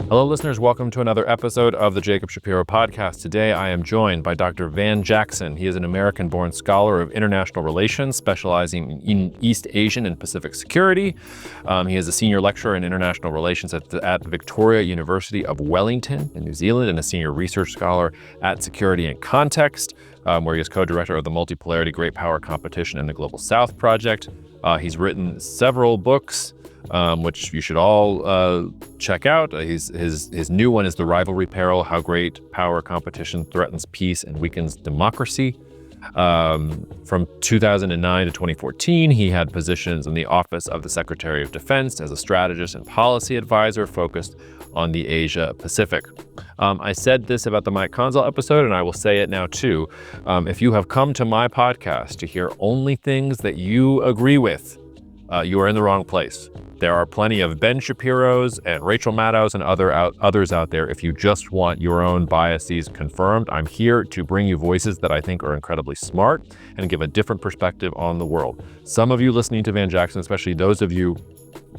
Hello, listeners. Welcome to another episode of the Jacob Shapiro podcast. Today, I am joined by Dr. Van Jackson. He is an American-born scholar of international relations, specializing in East Asian and Pacific security. He is a senior lecturer in international relations at Victoria University of Wellington in New Zealand, and a senior research scholar at Security and Context, where he is co-director of the Multipolarity Great Power Competition in the Global South Project. He's written several books, which you should all check out. His new one is The Rivalry Peril: How Great Power Competition Threatens Peace and Weakens Democracy. From 2009 to 2014, he had positions in the Office of the Secretary of Defense as a strategist and policy advisor focused on the Asia Pacific. I said this about the Mike Conzal episode, and I will say it now too. If you have come to my podcast to hear only things that you agree with, you are in the wrong place. There are plenty of Ben Shapiros and Rachel Maddows and others out there. If you just want your own biases confirmed, I'm here to bring you voices that I think are incredibly smart and give a different perspective on the world. Some of you listening to Van Jackson, especially those of you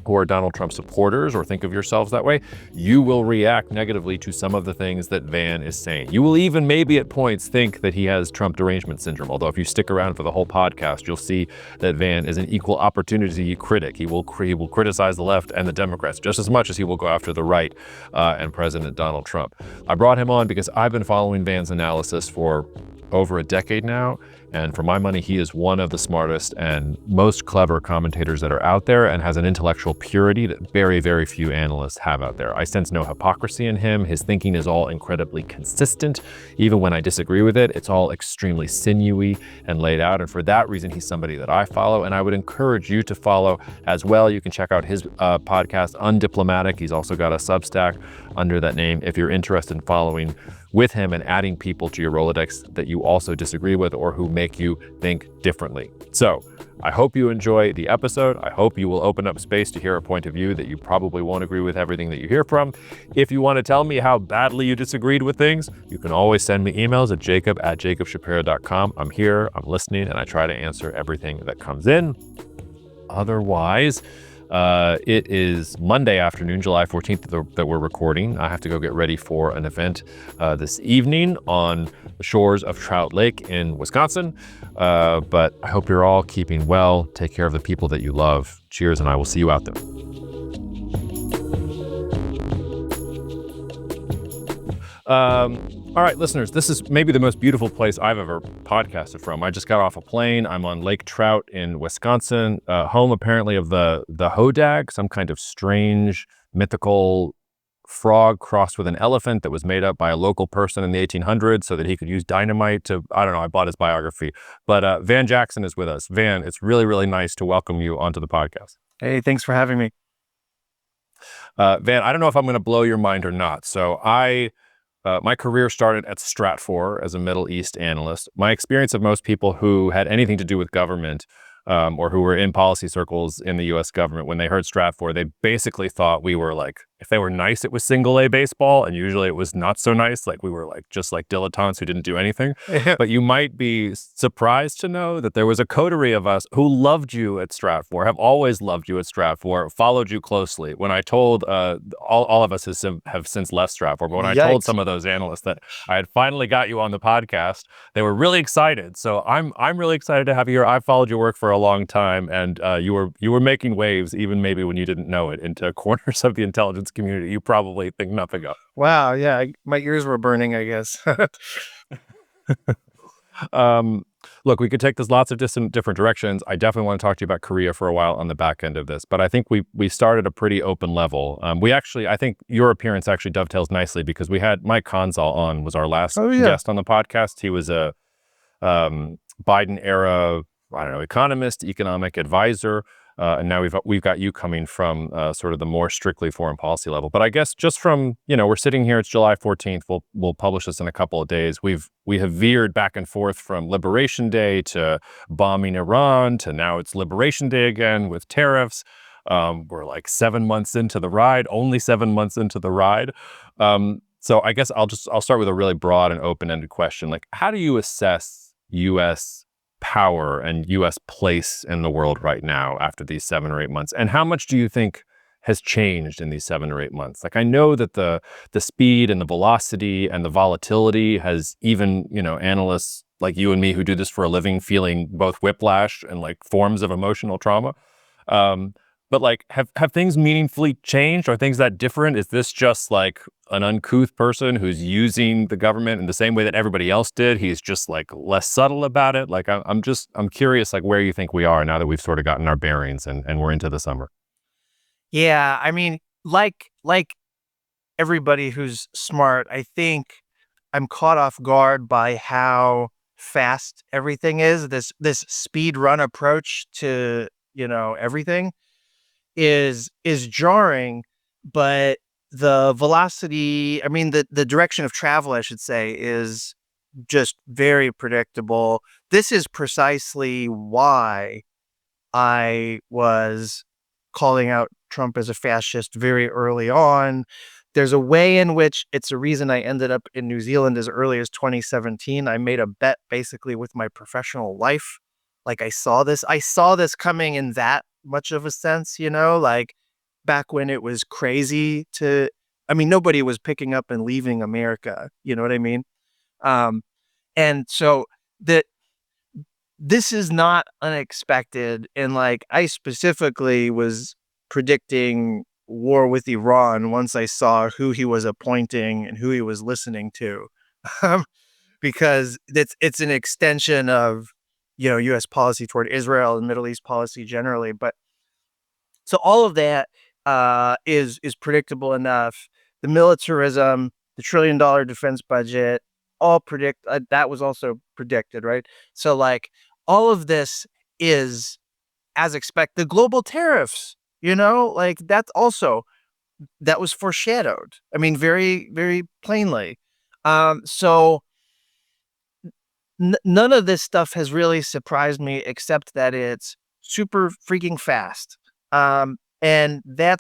who are Donald Trump supporters or think of yourselves that way, you will react negatively to some of the things that Van is saying. You will even maybe at points think that he has Trump derangement syndrome, although if you stick around for the whole podcast, you'll see that Van is an equal opportunity critic. He will criticize the left and the Democrats just as much as he will go after the right and President Donald Trump. I brought him on because I've been following Van's analysis for over a decade now, and for my money, he is one of the smartest and most clever commentators that are out there, and has an intellectual purity that very, very few analysts have out there. I sense no hypocrisy in him. His thinking is all incredibly consistent. Even when I disagree with it, it's all extremely sinewy and laid out, and for that reason, he's somebody that I follow, and I would encourage you to follow as well. You can check out his podcast, Undiplomatic. He's also got a Substack under that name if you're interested in following with him and adding people to your Rolodex that you also disagree with or who make you think differently. So I hope you enjoy the episode. I hope you will open up space to hear a point of view that you probably won't agree with everything that you hear from. If you want to tell me how badly you disagreed with things, you can always send me emails at jacob@jacobshapiro.com. I'm here, I'm listening, and I try to answer everything that comes in. Otherwise, it is Monday afternoon, July 14th that we're recording. I have to go get ready for an event this evening on the shores of Trout Lake in Wisconsin. But I hope you're all keeping well. Take care of the people that you love. Cheers, and I will see you out there. All right, listeners, this is maybe the most beautiful place I've ever podcasted from. I just got off a plane. I'm on Lake Trout in Wisconsin, home apparently of the hodag, some kind of strange mythical frog crossed with an elephant that was made up by a local person in the 1800s so that he could use dynamite to, I don't know, I bought his biography. But Van Jackson is with us. Van, it's really, really nice to welcome you onto the podcast. Hey, thanks for having me. Van, I don't know if I'm going to blow your mind or not. So my career started at Stratfor as a Middle East analyst. My experience of most people who had anything to do with government or who were in policy circles in the U.S. government, when they heard Stratfor, they basically thought we were like, if they were nice, it was single A baseball, and usually it was not so nice. Like we were like just like dilettantes who didn't do anything. But you might be surprised to know that there was a coterie of us who loved you at Stratfor, have always loved you at Stratfor, followed you closely. When I told all of us have since left Stratfor, but when I told some of those analysts that I had finally got you on the podcast, they were really excited. So I'm really excited to have you here. I've followed your work for a long time, and you were making waves, even maybe when you didn't know it, into corners of the intelligence community you probably think nothing of. Wow, yeah, my ears were burning, I guess. Look, we could take this lots of different directions. I definitely want to talk to you about Korea for a while on the back end of this, but I think we started a pretty open level. I think your appearance actually dovetails nicely because we had Mike Conzal on, was our last guest on the podcast. He was a Biden era, I don't know, economist, economic advisor. And now we've got you coming from sort of the more strictly foreign policy level. But I guess just from, we're sitting here, it's July 14th. We'll publish this in a couple of days. We have veered back and forth from Liberation Day to bombing Iran to now it's Liberation Day again with tariffs. We're like 7 months into the ride, only 7 months into the ride. So I guess I'll start with a really broad and open-ended question. Like, how do you assess U.S. power and U.S. place in the world right now after these 7 or 8 months? And how much do you think has changed in these 7 or 8 months? Like, I know that the speed and the velocity and the volatility has even, analysts like you and me who do this for a living feeling both whiplash and like forms of emotional trauma. Um, but like, have things meaningfully changed? Are things that different? Is this just like an uncouth person who's using the government in the same way that everybody else did? He's just like less subtle about it. Like, I'm curious, like where you think we are now that we've sort of gotten our bearings and we're into the summer. Yeah, I mean, like everybody who's smart, I think I'm caught off guard by how fast everything is. This speed run approach to, everything is jarring, but the velocity, I mean the direction of travel, I should say, is just very predictable. This is precisely why I was calling out Trump as a fascist very early on. There's a way in which it's a reason I ended up in New Zealand as early as 2017. I made a bet basically with my professional life. Like I saw this coming in that much of a sense, like back when it was crazy I mean, nobody was picking up and leaving America. You know what I mean? Um, and so that this is not unexpected. And like, I specifically was predicting war with Iran once I saw who he was appointing and who he was listening to, um, because it's an extension of, U.S. policy toward Israel and Middle East policy generally. But so all of that is predictable enough. The militarism, the $1 trillion defense budget, all that was also predicted, right? So like all of this is as expected. The global tariffs, like that was foreshadowed. I mean, very, very plainly. So none of this stuff has really surprised me except that it's super freaking fast. And that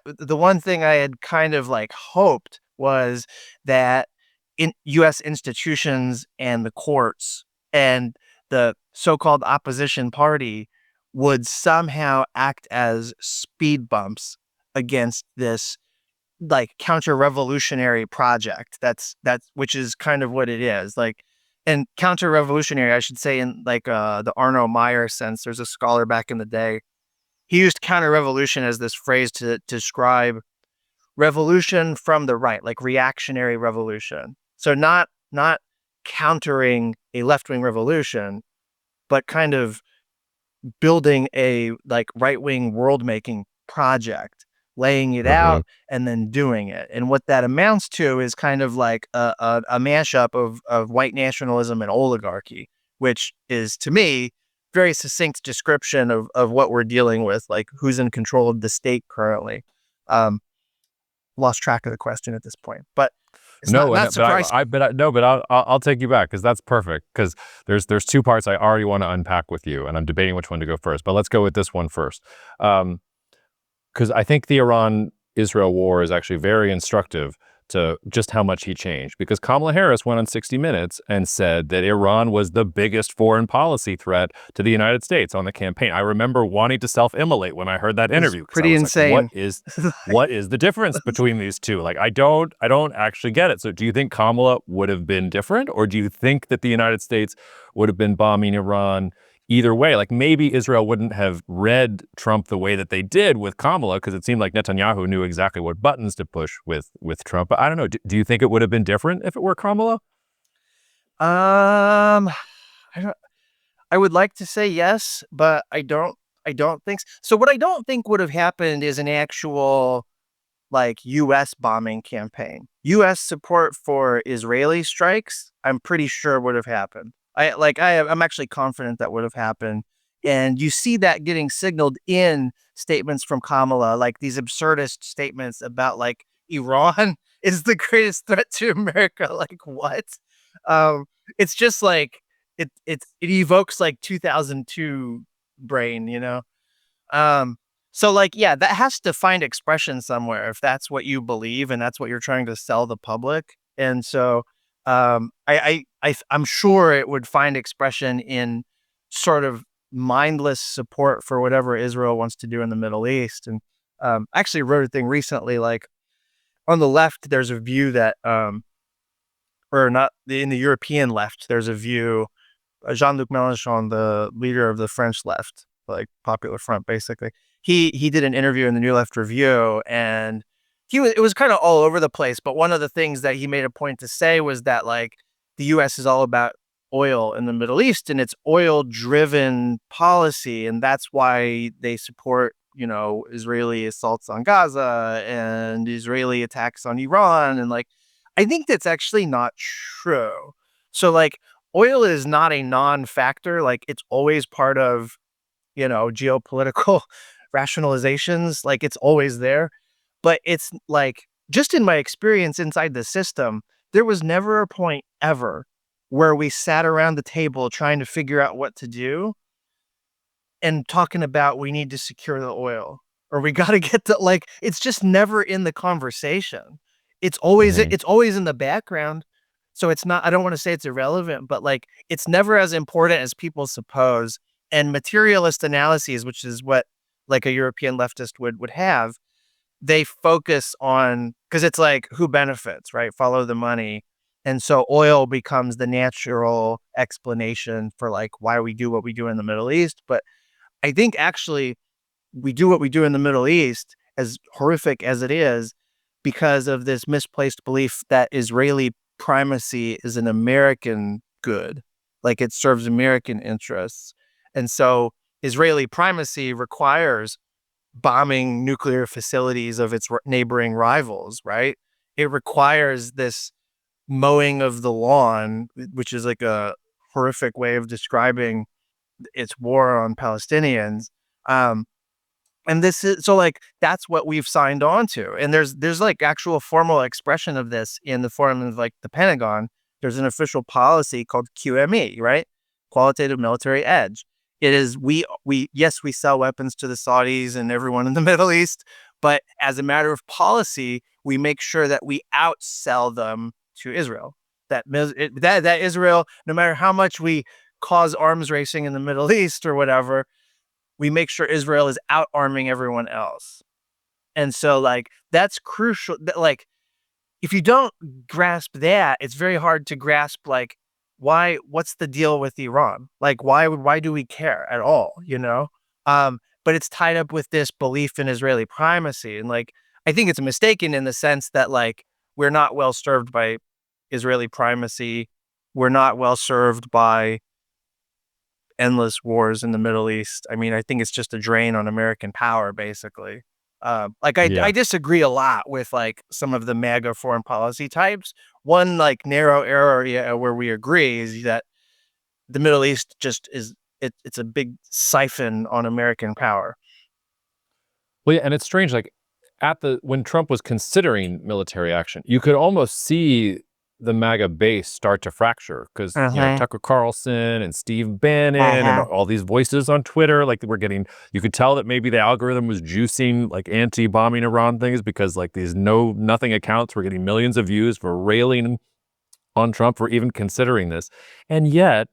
the one thing I had kind of like hoped was that in US institutions and the courts and the so-called opposition party would somehow act as speed bumps against this like counter-revolutionary project. That's which is kind of what it is. Like, and counter-revolutionary, I should say, in like the Arno Meyer sense. There's a scholar back in the day. He used counter-revolution as this phrase to describe revolution from the right, like reactionary revolution. So not countering a left-wing revolution, but kind of building a like right-wing world-making project, laying it Hmm. out and then doing it. And what that amounts to is kind of like a mashup of white nationalism and oligarchy, which is to me very succinct description of what we're dealing with, like who's in control of the state currently. Um, Lost track of the question at this point, but it's No, not surprising. no, but I'll take you back because that's perfect. Because there's two parts I already want to unpack with you, and I'm debating which one to go first. But let's go with this one first, because I think the Iran-Israel war is actually very instructive to just how much he changed. Because Kamala Harris went on 60 Minutes and said that Iran was the biggest foreign policy threat to the United States on the campaign. I remember wanting to self-immolate when I heard that interview because I Pretty was insane. like, what is the difference between these two? Like, I don't actually get it. So do you think Kamala would have been different, or do you think that the United States would have been bombing Iran either way? Like, maybe Israel wouldn't have read Trump the way that they did with Kamala because it seemed like Netanyahu knew exactly what buttons to push with Trump. But I don't know. Do you think it would have been different if it were Kamala? Um, I don't. I would like to say yes, but I don't. I don't think so. So what I don't think would have happened is an actual like U.S. bombing campaign. U.S. support for Israeli strikes, I'm pretty sure would have happened. I'm actually confident that would have happened. And you see that getting signaled in statements from Kamala, like these absurdist statements about like Iran is the greatest threat to America. Like what? Um, it's just like it evokes like 2002 brain, um, so like, yeah, that has to find expression somewhere if that's what you believe and that's what you're trying to sell the public. And so, I'm sure it would find expression in sort of mindless support for whatever Israel wants to do in the Middle East. And I actually wrote a thing recently, like on the left, there's a view that, or not in the European left, there's a view, Jean-Luc Mélenchon, the leader of the French left, like Popular Front, basically. He did an interview in the New Left Review, and it was kind of all over the place. But one of the things that he made a point to say was that like the U.S. is all about oil in the Middle East, and it's oil-driven policy, and that's why they support, Israeli assaults on Gaza and Israeli attacks on Iran, and like I think that's actually not true. So like oil is not a non-factor. Like it's always part of, geopolitical rationalizations. Like it's always there. But it's like, just in my experience inside the system, there was never a point ever where we sat around the table trying to figure out what to do and talking about we need to secure the oil or we got to get to like, it's just never in the conversation. Mhm. It's always in the background. So it's not, I don't want to say it's irrelevant, but like it's never as important as people suppose. And materialist analyses, which is what like a European leftist would have, they focus on, because it's like who benefits, right? Follow the money. And so oil becomes the natural explanation for like why we do what we do in the Middle East. But I think actually we do what we do in the Middle East, as horrific as it is, because of this misplaced belief that Israeli primacy is an American good, like it serves American interests. And so Israeli primacy requires bombing nuclear facilities of its neighboring rivals, right? It requires this mowing of the lawn, which is like a horrific way of describing its war on Palestinians. Um, and this is so like that's what we've signed on to. And there's like actual formal expression of this in the form of like the Pentagon. There's an official policy called QME, right? Qualitative military edge. It is we yes, we sell weapons to the Saudis and everyone in the Middle East, but as a matter of policy, we make sure that we outsell them to Israel. That Israel, no matter how much we cause arms racing in the Middle East or whatever, we make sure Israel is out arming everyone else. And so like that's crucial. Like if you don't grasp that, it's very hard to grasp like what's the deal with Iran? Like why do we care at all, but it's tied up with this belief in Israeli primacy. And like I think it's mistaken in the sense that like we're not well served by Israeli primacy. We're not well served by endless wars in the Middle East. I mean, I think it's just a drain on American power, basically. I Yeah. disagree a lot with like some of the MAGA foreign policy types. One like narrow area where we agree is that the Middle East just it's a big siphon on American power. Well, yeah, and it's strange, like when Trump was considering military action, you could almost see the MAGA base start to fracture because Uh-huh. Tucker Carlson and Steve Bannon and Uh-huh. all these voices on Twitter, like you could tell that maybe the algorithm was juicing like anti-bombing Iran things because like these nothing accounts were getting millions of views for railing on Trump for even considering this, and yet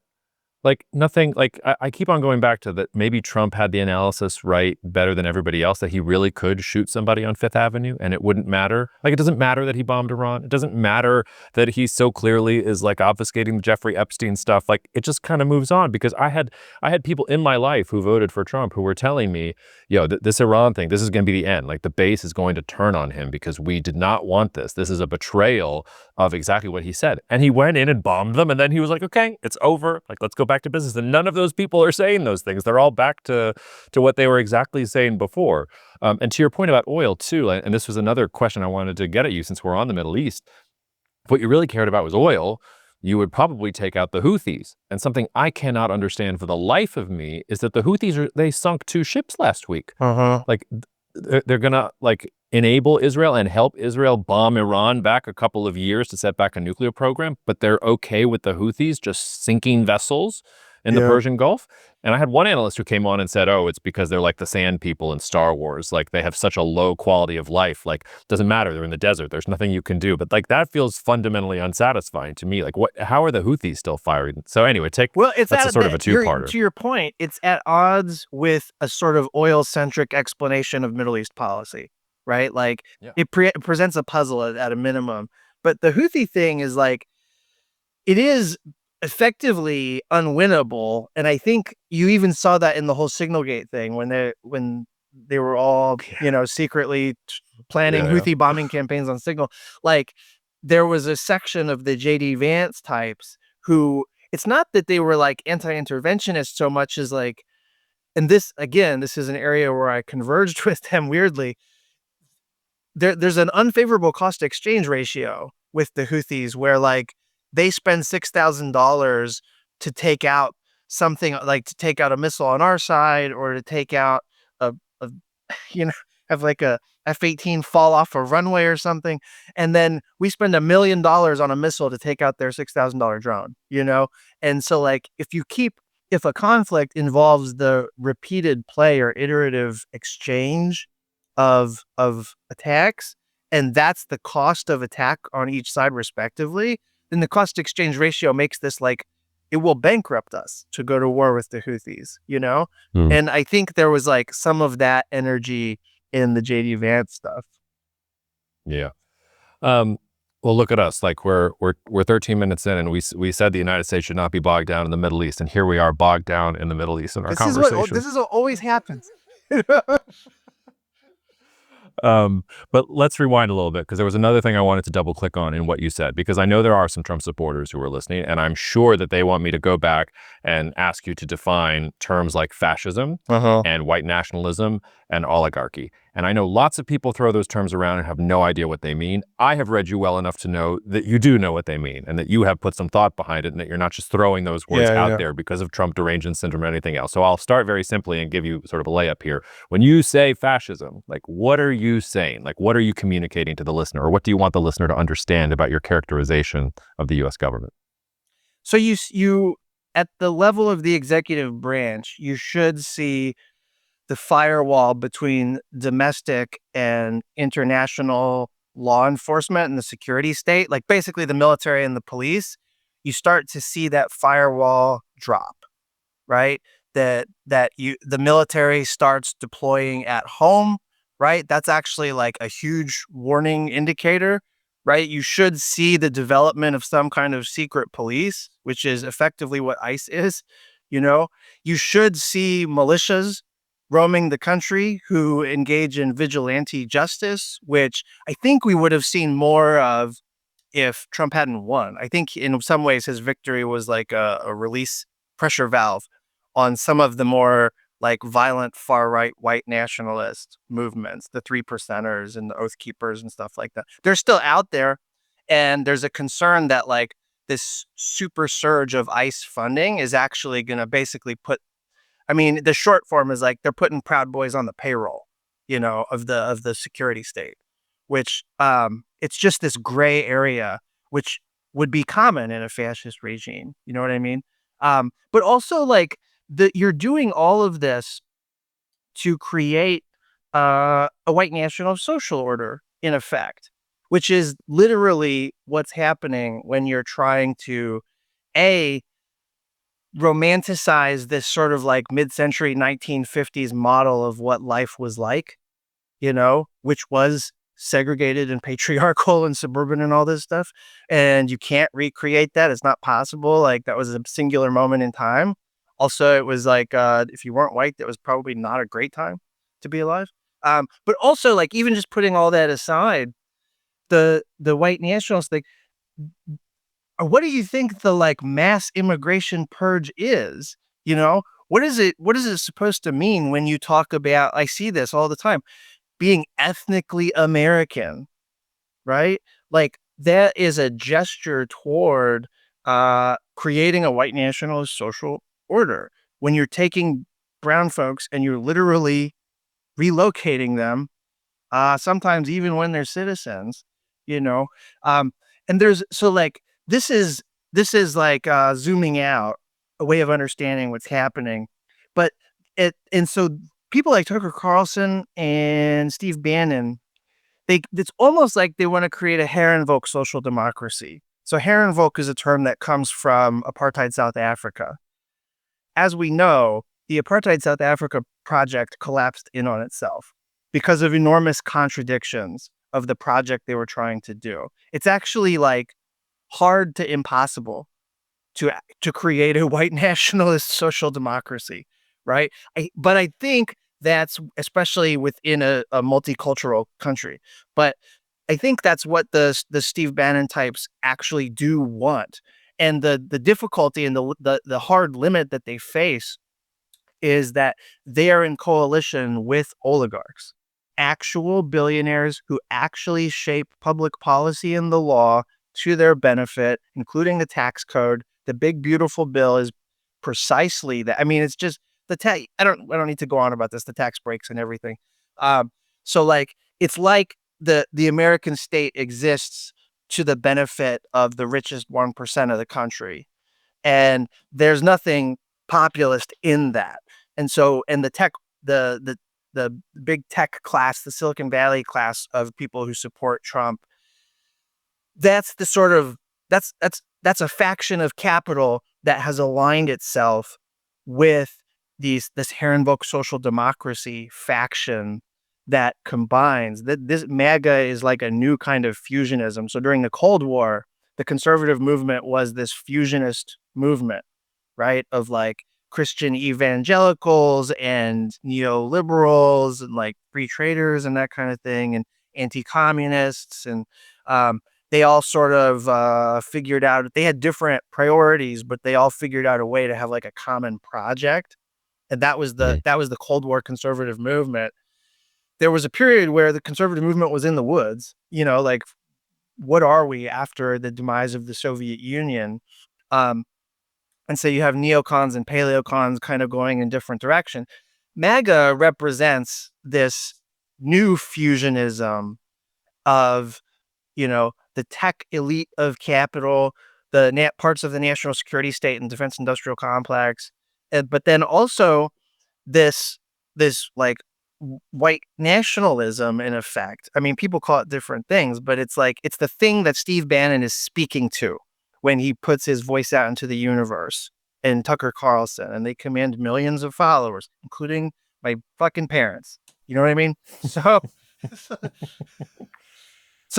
like nothing, like I keep on going back to that. Maybe Trump had the analysis right better than everybody else that he really could shoot somebody on Fifth Avenue and it wouldn't matter. Like it doesn't matter that he bombed Iran. It doesn't matter that he so clearly is like obfuscating the Jeffrey Epstein stuff. Like it just kind of moves on because I had people in my life who voted for Trump who were telling me, this Iran thing, this is going to be the end. Like the base is going to turn on him because we did not want this. This is a betrayal of exactly what he said. And he went in and bombed them. And then he was like, okay, it's over. Like, let's go back to business. And none of those people are saying those things. They're all back to what they were exactly saying before. And to your point about oil too, and this was another question I wanted to get at you since we're on the Middle East, if what you really cared about was oil, you would probably take out the Houthis. And something I cannot understand for the life of me is that the Houthis, they sunk 2 ships last week. Uh-huh. Like they're gonna like enable Israel and help Israel bomb Iran back a couple of years to set back a nuclear program, but they're okay with the Houthis just sinking vessels in the Persian Gulf. And I had one analyst who came on and said, oh, it's because they're like the sand people in Star Wars. Like they have such a low quality of life. Like doesn't matter. They're in the desert. There's nothing you can do. But like that feels fundamentally unsatisfying to me. Like how are the Houthis still firing? So anyway, that's a sort of a two-parter. To your point, it's at odds with a sort of oil-centric explanation of Middle East policy, right? Like it presents a puzzle at a minimum. But the Houthi thing is like, it is effectively unwinnable, and I think you even saw that in the whole Signalgate thing when they were all secretly planning Houthi bombing campaigns on Signal. Like there was a section of the JD Vance types who, it's not that they were like anti-interventionist so much as like, and this is an area where I converged with them weirdly. There's an unfavorable cost exchange ratio with the Houthis where like they spend $6,000 to take out something, like to take out a missile on our side, or to take out a have like a F-18 fall off a runway or something. And then we spend $1 million on a missile to take out their $6,000 drone, And so like, if a conflict involves the repeated play or iterative exchange of attacks, and that's the cost of attack on each side respectively, then the cost exchange ratio makes this like, it will bankrupt us to go to war with the Houthis, And I think there was like some of that energy in the JD Vance stuff. Yeah. Well, look at us. Like we're 13 minutes in, and we said the United States should not be bogged down in the Middle East, and here we are bogged down in the Middle East in our conversation. This is what always happens. But let's rewind a little bit, because there was another thing I wanted to double click on in what you said, because I know there are some Trump supporters who are listening, and I'm sure that they want me to go back and ask you to define terms like fascism and white nationalism and oligarchy. And I know lots of people throw those terms around and have no idea what they mean. I have read you well enough to know that you do know what they mean, and that you have put some thought behind it, and that you're not just throwing those words out there because of Trump derangement syndrome or anything else. So I'll start very simply and give you sort of a layup here. When you say fascism, like what are you saying? Like what are you communicating to the listener, or what do you want the listener to understand about your characterization of the U.S. government? So you at the level of the executive branch, you should see the firewall between domestic and international law enforcement and the security state, like basically the military and the police. You start to see that firewall drop, right? The military starts deploying at home, right? That's actually like a huge warning indicator, right? You should see the development of some kind of secret police, which is effectively what ICE is. You should see militias roaming the country who engage in vigilante justice, which I think we would have seen more of if Trump hadn't won. I think in some ways his victory was like a release pressure valve on some of the more like violent far-right white nationalist movements, the 3%ers and the Oath Keepers and stuff like that. They're still out there, and there's a concern that like this super surge of ICE funding is actually going to basically the short form is like they're putting Proud Boys on the payroll, of the security state, which it's just this gray area, which would be common in a fascist regime. You know what I mean? But also like you're doing all of this to create a white national social order in effect, which is literally what's happening when you're trying to romanticize this sort of like mid-century 1950s model of what life was like, which was segregated and patriarchal and suburban and all this stuff. And you can't recreate that. It's not possible. Like that was a singular moment in time. Also, it was like, if you weren't white, that was probably not a great time to be alive. But also like, even just putting all that aside, the white nationalists, like, what do you think the like mass immigration purge is? What is it supposed to mean when you talk about, I see this all the time, being ethnically American, right? Like that is a gesture toward creating a white nationalist social order. When you're taking brown folks and you're literally relocating them, sometimes even when they're citizens, and there's, so like, this is like zooming out a way of understanding what's happening. But so people like Tucker Carlson and Steve Bannon, it's almost like they want to create a Herrenvolk social democracy. So Herrenvolk is a term that comes from apartheid South Africa. As we know, the apartheid South Africa project collapsed in on itself because of enormous contradictions of the project they were trying to do. It's actually like hard to impossible to create a white nationalist social democracy, right? But I think that's especially within a multicultural country. But I think that's what the Steve Bannon types actually do want. And the difficulty and the hard limit that they face is that they are in coalition with oligarchs, actual billionaires who actually shape public policy and the law to their benefit, including the tax code. The big beautiful bill is precisely that. I mean, it's just the tax. I don't need to go on about this. The tax breaks and everything. So like it's like the American state exists to the benefit of the richest 1% of the country, and there's nothing populist in that. And so, and the big tech class, the Silicon Valley class of people who support Trump, that's the sort of that's a faction of capital that has aligned itself with this Herrenvolk social democracy faction that combines that. This MAGA is like a new kind of fusionism. So during the Cold War, the conservative movement was this fusionist movement, right? Of like Christian evangelicals and neoliberals and like free traders and that kind of thing, and anti-communists. And they all sort of figured out, they had different priorities, but they all figured out a way to have like a common project. And that was the Cold War conservative movement. There was a period where the conservative movement was in the woods, like what are we after the demise of the Soviet Union? And so you have neocons and paleocons kind of going in different direction. MAGA represents this new fusionism of, the tech elite of capital, the parts of the national security state and defense industrial complex, but then also this like white nationalism in effect. I mean, people call it different things, but it's like it's the thing that Steve Bannon is speaking to when he puts his voice out into the universe, and Tucker Carlson, and they command millions of followers, including my fucking parents. You know what I mean? So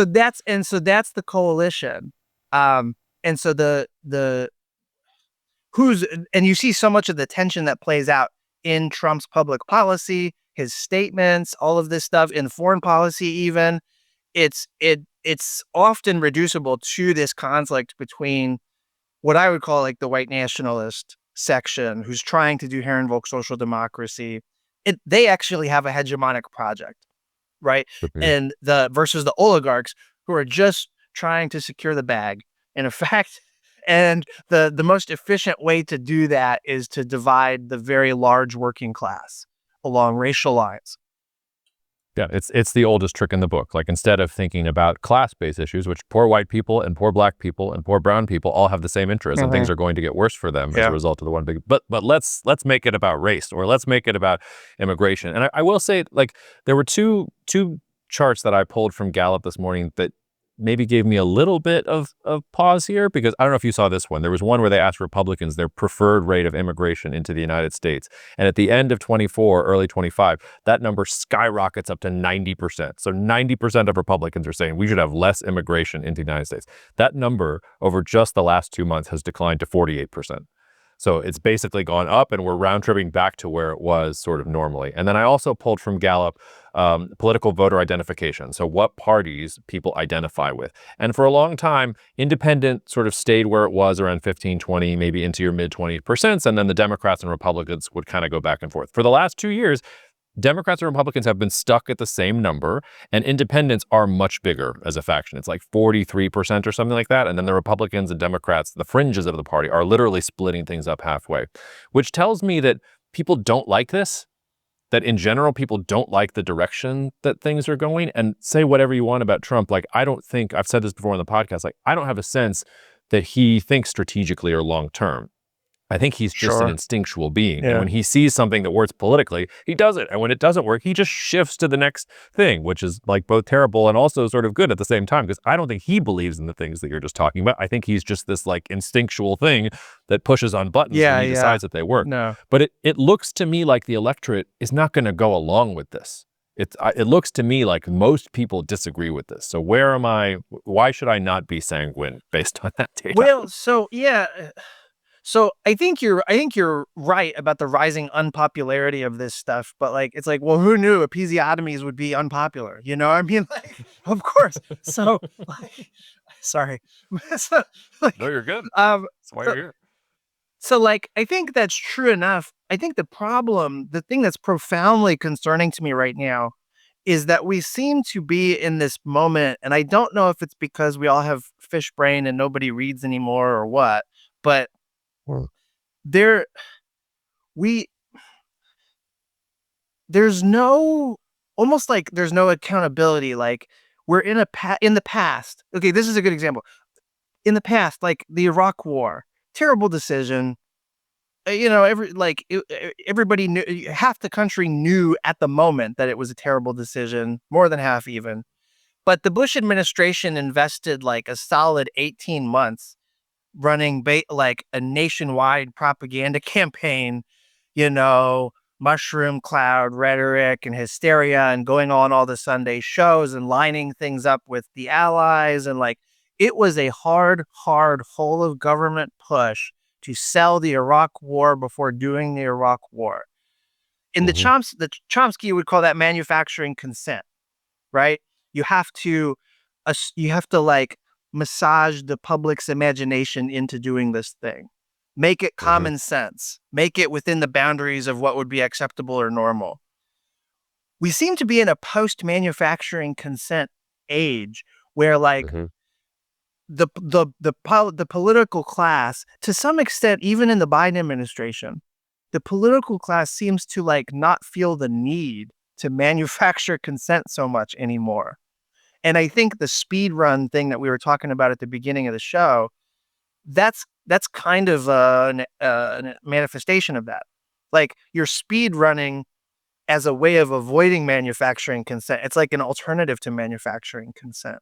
that's the coalition. And so and you see so much of the tension that plays out in Trump's public policy, his statements, all of this stuff in foreign policy, even it's often reducible to this conflict between what I would call like the white nationalist section, who's trying to do Herrenvolk social democracy. They actually have a hegemonic project, right? Mhm. And versus the oligarchs who are just trying to secure the bag, in effect. And the most efficient way to do that is to divide the very large working class along racial lines. Yeah, it's the oldest trick in the book. Like, instead of thinking about class-based issues, which poor white people and poor black people and poor brown people all have the same interests, and things are going to get worse for them as a result of the one big. But let's make it about race, or let's make it about immigration. And I will say, like, there were two charts that I pulled from Gallup this morning that maybe gave me a little bit of pause here, because I don't know if you saw this one. There was one where they asked Republicans their preferred rate of immigration into the United States. And at the end of 24, early 25, that number skyrockets up to 90%. So 90% of Republicans are saying we should have less immigration into the United States. That number over just the last 2 months has declined to 48%. So it's basically gone up, and we're round tripping back to where it was sort of normally. And then I also pulled from Gallup political voter identification. So what parties people identify with. And for a long time, independent sort of stayed where it was around 15, 20, maybe into your mid 20%. And then the Democrats and Republicans would kind of go back and forth. For the last 2 years, Democrats and Republicans have been stuck at the same number, and independents are much bigger as a faction. It's like 43% or something like that. And then the Republicans and Democrats, the fringes of the party, are literally splitting things up halfway, which tells me that people don't like this, that in general, people don't like the direction that things are going. And say whatever you want about Trump. Like, I don't think, I've said this before on the podcast, like, I don't have a sense that he thinks strategically or long term. I think he's just an Sure. instinctual being. And Yeah. when he sees something that works politically, he does it. And when it doesn't work, he just shifts to the next thing, which is like both terrible and also sort of good at the same time. Because I don't think he believes in the things that you're just talking about. I think he's just this like instinctual thing that pushes on buttons Yeah, when he yeah. decides that they work. No. But it looks to me like the electorate is not going to go along with this. It looks to me like most people disagree with this. So where am I? Why should I not be sanguine based on that data? Well, so yeah. So I think you're right about the rising unpopularity of this stuff, but like it's like, well, who knew episiotomies would be unpopular? You know what I mean? Like, of course. So like, sorry. So, like, No, you're good. um, That's why so, you're here. so like I think that's true enough. I think the thing that's profoundly concerning to me right now is that we seem to be in this moment, and I don't know if it's because we all have fish brain and nobody reads anymore or what, but Hmm. there we there's no almost like there's no accountability. Like we're in the past. Okay, this is a good example. In the past, like the Iraq War, terrible decision. Everybody knew, half the country knew at the moment that it was a terrible decision, more than half even. But the Bush administration invested like a solid 18 months running like a nationwide propaganda campaign, you know, mushroom cloud rhetoric and hysteria and going on all the Sunday shows and lining things up with the allies. And like, it was a hard whole of government push to sell the Iraq war before doing the Iraq war. In Mhm. the Chomsky would call that manufacturing consent, right? You have to, you have to like massage the public's imagination into doing this thing. Make it Mhm. common sense. Make it within the boundaries of what would be acceptable or normal. We seem to be in a post-manufacturing consent age where like Mhm. the political class, to some extent, even in the Biden administration, the political class seems to like not feel the need to manufacture consent so much anymore. And I think the speed run thing that we were talking about at the beginning of the show, that's kind of a manifestation of that. Like you're speed running as a way of avoiding manufacturing consent. It's like an alternative to manufacturing consent.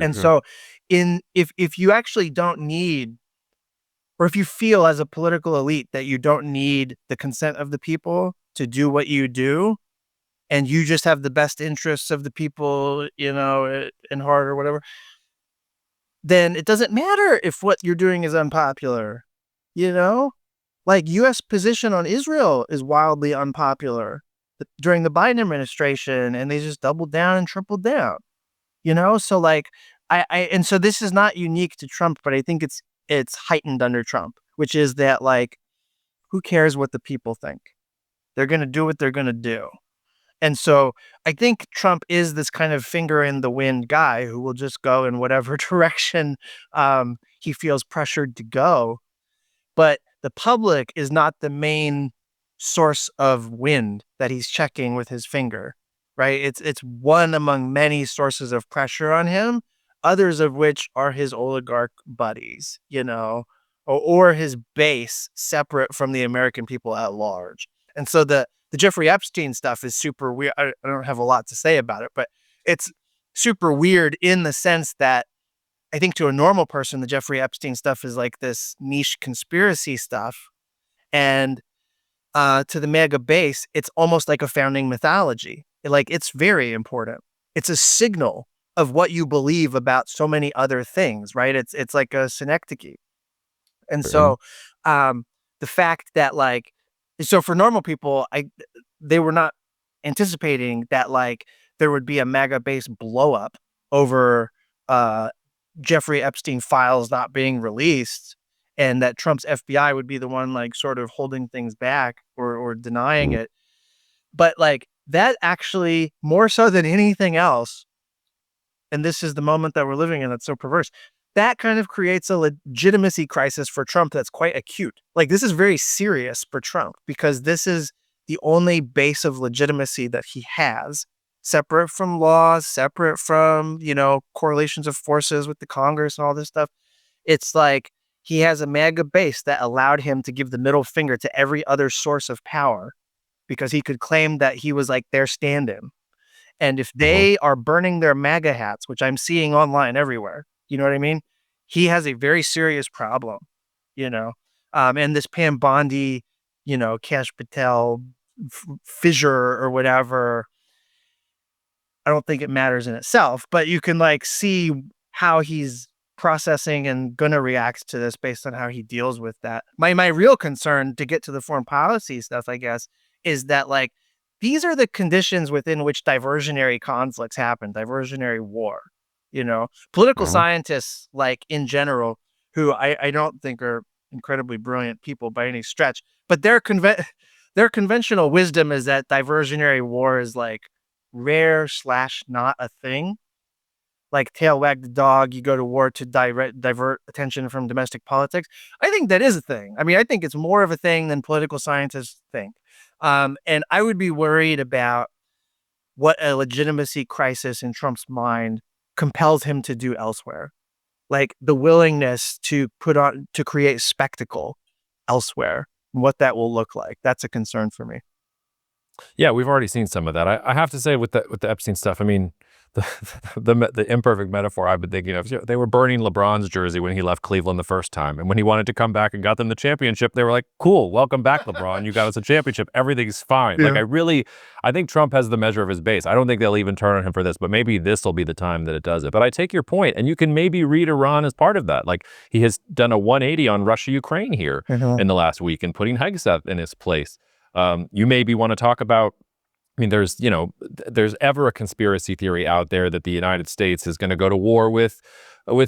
And Mhm. so if you actually don't need, or if you feel as a political elite that you don't need the consent of the people to do what you do, and you just have the best interests of the people, in heart or whatever, then it doesn't matter if what you're doing is unpopular, you know? Like US position on Israel is wildly unpopular during the Biden administration, and they just doubled down and tripled down. So like and so this is not unique to Trump, but I think it's heightened under Trump, which is that like who cares what the people think? They're going to do what they're going to do. And so I think Trump is this kind of finger in the wind guy who will just go in whatever direction he feels pressured to go. But the public is not the main source of wind that he's checking with his finger, right? It's one among many sources of pressure on him, others of which are his oligarch buddies, or his base separate from the American people at large. And so the Jeffrey Epstein stuff is super weird. I don't have a lot to say about it, but it's super weird in the sense that I think to a normal person, the Jeffrey Epstein stuff is like this niche conspiracy stuff. And to the mega base, it's almost like a founding mythology. Like it's very important. It's a signal of what you believe about so many other things, right? It's like a synecdoche. And Mhm. so the fact that like so for normal people, they were not anticipating that like there would be a mega base blow up over uh Jeffrey Epstein files not being released, and that Trump's FBI would be the one like sort of holding things back or denying Mhm. it. But like that actually more so than anything else, and this is the moment that we're living in that's so perverse. That kind of creates a legitimacy crisis for Trump that's quite acute. Like this is very serious for Trump because this is the only base of legitimacy that he has, separate from laws, separate from, correlations of forces with the Congress and all this stuff. It's like he has a MAGA base that allowed him to give the middle finger to every other source of power because he could claim that he was like their stand-in. And if Mhm. they are burning their MAGA hats, which I'm seeing online everywhere, you know what I mean? He has a very serious problem, you know? And this Pam Bondi, Cash Patel fissure or whatever, I don't think it matters in itself, but you can like see how he's processing and gonna react to this based on how he deals with that. My real concern, to get to the foreign policy stuff, I guess, is that like these are the conditions within which diversionary conflicts happen, diversionary war. Political Mhm. scientists, like in general, who I don't think are incredibly brilliant people by any stretch, but their conventional wisdom is that diversionary war is like rare slash not a thing. Like tail wag the dog, you go to war to divert attention from domestic politics. I think that is a thing. I mean, I think it's more of a thing than political scientists think. And I would be worried about what a legitimacy crisis in Trump's mind compels him to do elsewhere. Like the willingness to create spectacle elsewhere, and what that will look like. That's a concern for me. Yeah, we've already seen some of that. I have to say with the Epstein stuff, I mean, the the imperfect metaphor I've been thinking of, they were burning LeBron's jersey when he left Cleveland the first time, and when he wanted to come back and got them the championship, they were like, "Cool, welcome back, LeBron. You got us a championship. Everything's fine." Like Yeah. I think Trump has the measure of his base. I don't think they'll even turn on him for this, but maybe this will be the time that it does it. But I take your point, and you can maybe read Iran as part of that. Like he has done a 180 on Russia-Ukraine here Mhm. in the last week and putting Hegseth in his place. You maybe want to talk about. I mean, there's ever a conspiracy theory out there that the United States is going to go to war with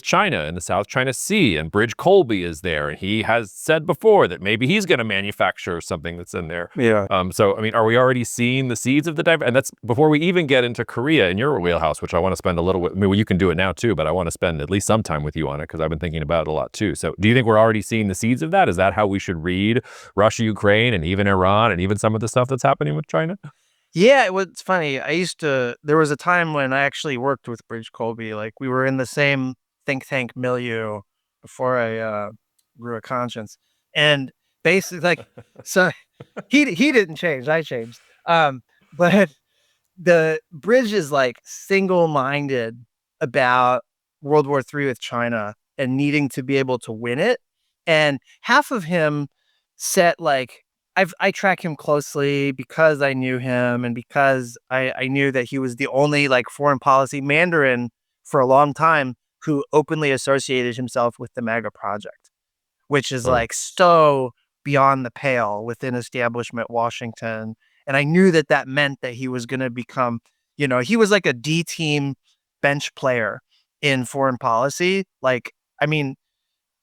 China in the South China Sea, and Bridge Colby is there, and he has said before that maybe he's going to manufacture something that's in there. Yeah. So, I mean, are we already seeing the seeds of the diver? And that's before we even get into Korea in your wheelhouse, which I want to spend a little bit. I mean, well, you can do it now too, but I want to spend at least some time with you on it because I've been thinking about it a lot too. So, do you think we're already seeing the seeds of that? Is that how we should read Russia, Ukraine, and even Iran, and even some of the stuff that's happening with China? Yeah, it was funny. There was a time when I actually worked with Bridge Colby. Like we were in the same think tank milieu before I grew a conscience. And basically, like, so he didn't change. I changed. But the Bridge is like single-minded about World War III with China and needing to be able to win it. And half of him set like I track him closely because I knew him and because I knew that he was the only like foreign policy Mandarin for a long time who openly associated himself with the MAGA project, which is Sure. like so beyond the pale within establishment Washington. And I knew that that meant that he was going to become, he was like a D team bench player in foreign policy. Like, I mean,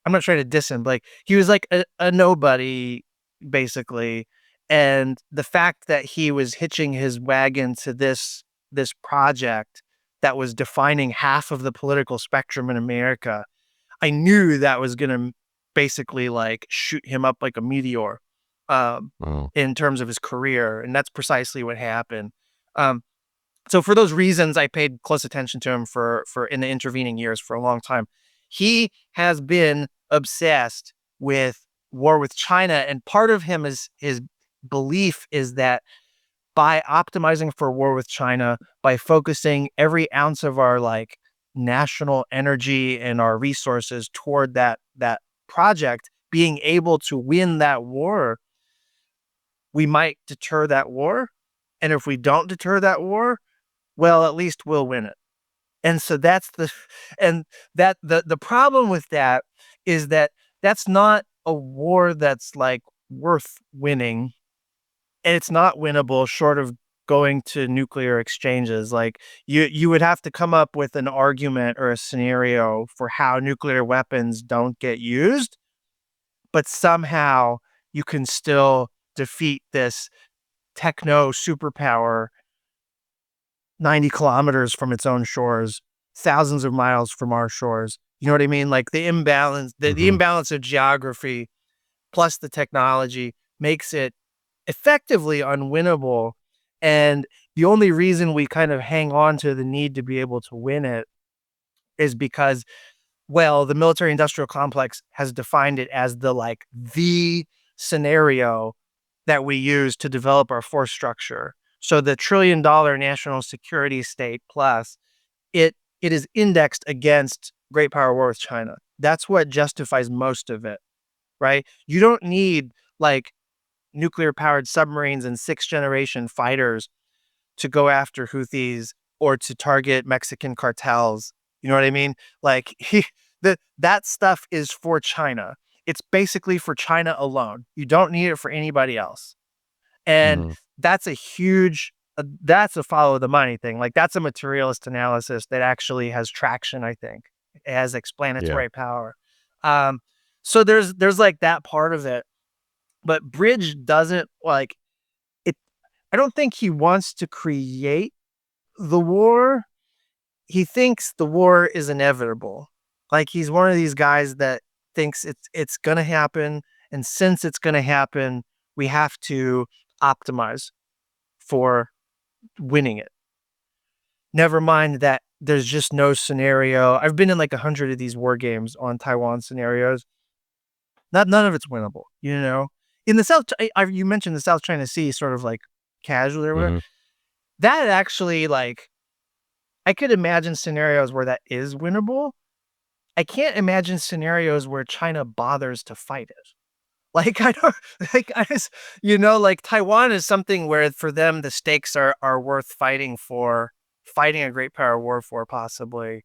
I'm not trying to diss him, but like he was like a nobody basically. And the fact that he was hitching his wagon to this project that was defining half of the political spectrum in America, I knew that was gonna basically, like, shoot him up like a meteor, Oh. in terms of his career, and that's precisely what happened. Um, so for those reasons, I paid close attention to him for in the intervening years for a long time. He has been obsessed with war with China, and part of his belief is that by optimizing for war with China, by focusing every ounce of our like national energy and our resources toward that project, being able to win that war, we might deter that war. And if we don't deter that war, well, at least we'll win it. And so that's the and that the problem with that is that that's not a war that's like worth winning, and it's not winnable short of going to nuclear exchanges. Like you would have to come up with an argument or a scenario for how nuclear weapons don't get used, but somehow you can still defeat this techno superpower 90 kilometers from its own shores, thousands of miles from our shores. You know what I mean? Like the Mhm. imbalance of geography plus the technology makes it effectively unwinnable. And the only reason we kind of hang on to the need to be able to win it is because Well, the military industrial complex has defined it as the scenario that we use to develop our force structure. So the $1 trillion national security state plus it is indexed against great power war with China. That's what justifies most of it, right? You don't need like nuclear powered submarines and sixth generation fighters to go after Houthis or to target Mexican cartels. You know what I mean? Like that stuff is for China. It's basically for China alone. You don't need it for anybody else. And Mhm. that's a huge that's a follow the money thing. Like that's a materialist analysis that actually has traction, I think. It has Yeah. explanatory power. Um, so there's like that part of it. But Bridge doesn't like it. I don't think he wants to create the war. He thinks the war is inevitable. Like he's one of these guys that thinks it's gonna happen, and since it's gonna happen, we have to optimize for winning it. Never mind that there's just no scenario. I've been in like 100 of these war games on Taiwan scenarios. None of it's winnable, you know? In the South, you mentioned the South China Sea sort of like casually or whatever. Mhm. That actually, like, I could imagine scenarios where that is winnable. I can't imagine scenarios where China bothers to fight it. Like, I don't, like, I just, like Taiwan is something where for them the stakes are worth fighting for, fighting a great power war for, possibly.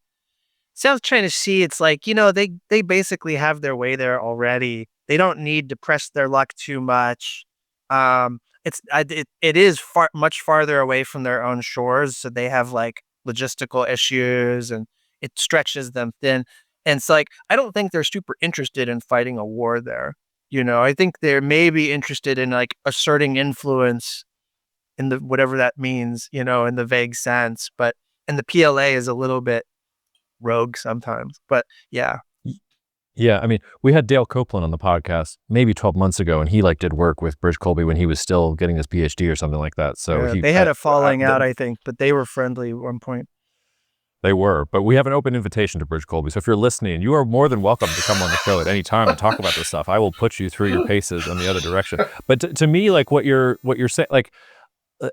South China Sea, it's like, they basically have their way there already. They don't need to press their luck too much. It is much farther away from their own shores, so they have like logistical issues, and it stretches them thin. And it's like I don't think they're super interested in fighting a war there. I think they're maybe interested in like asserting influence in the whatever that means, in the vague sense. But and the PLA is a little bit rogue sometimes. But yeah, Yeah, I mean, we had Dale Copeland on the podcast maybe 12 months ago, and he like did work with Bridge Colby when he was still getting his PhD or something like that. So yeah, he, they had a falling out, I think, but they were friendly at one point. they were, but we have an open invitation to Bridge Colby. So if you're listening, you are more than welcome to come on the show at any time and talk about this stuff. I will put you through your paces in the other direction. But to me, like what you're saying, like,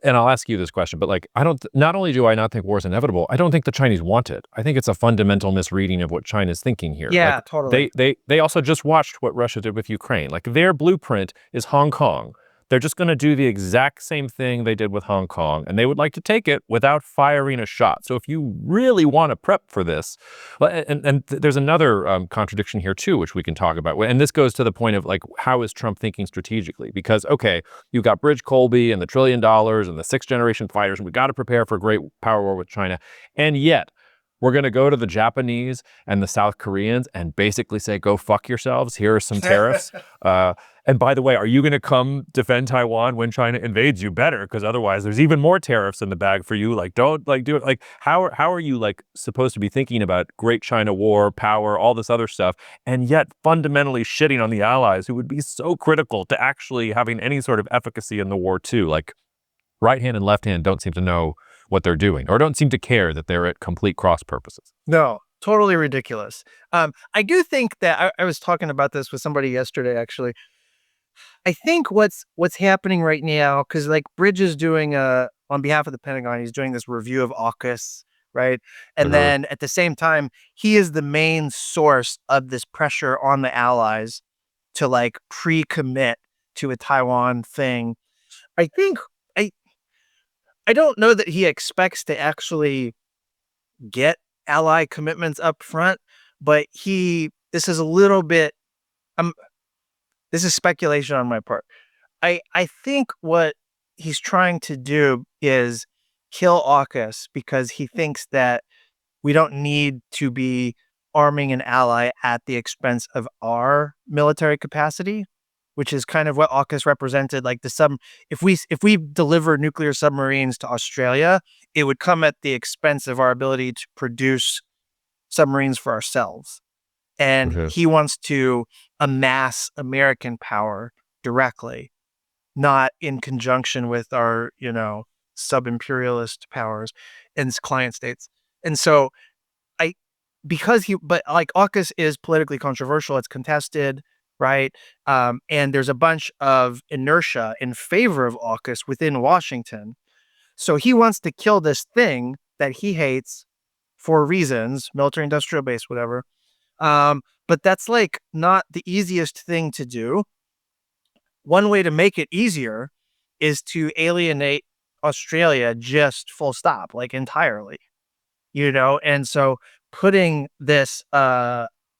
and I'll ask you this question, but like, not only do I not think war is inevitable, I don't think the Chinese want it. I think it's a fundamental misreading of what China's thinking here. Like Yeah, totally. they also just watched what Russia did with Ukraine. Like their blueprint is Hong Kong. They're just going to do the exact same thing they did with Hong Kong, and they would like to take it without firing a shot. So if you really want to prep for this, well, and there's another contradiction here too, which we can talk about. And this goes to the point of like, how is Trump thinking strategically? Because okay, you've got Bridge Colby and the $1 trillion and the sixth generation fighters, and we got to prepare for a great power war with China, and yet we're going to go to the Japanese and the South Koreans and basically say, go fuck yourselves. Here are some tariffs. And by the way, are you going to come defend Taiwan when China invades? You better, because otherwise there's even more tariffs in the bag for you. Like, don't like do it. Like, how are you like supposed to be thinking about Great China War, power, all this other stuff, and yet fundamentally shitting on the allies who would be so critical to actually having any sort of efficacy in the war too? Like, right hand and left hand don't seem to know what they're doing, or don't seem to care that they're at complete cross purposes. No, totally ridiculous. I do think that I was talking about this with somebody yesterday, actually. I think what's happening right now, because like Bridge is doing on behalf of the Pentagon, he's doing this review of AUKUS, right? And Uh-huh. then at the same time, he is the main source of this pressure on the allies to like pre-commit to a Taiwan thing. I think I I don't know that he expects to actually get ally commitments up front, but this is a little bit um this is speculation on my part. I think what he's trying to do is kill AUKUS because he thinks that we don't need to be arming an ally at the expense of our military capacity, which is kind of what AUKUS represented. Like if we deliver nuclear submarines to Australia, it would come at the expense of our ability to produce submarines for ourselves. And Okay. he wants to amass American power directly, not in conjunction with our, sub-imperialist powers and client states. And so I but like AUKUS is politically controversial. It's contested, right? And there's a bunch of inertia in favor of AUKUS within Washington. So he wants to kill this thing that he hates for reasons, military industrial base, whatever. But that's like not the easiest thing to do. One way to make it easier is to alienate Australia just full stop, like entirely, And so putting this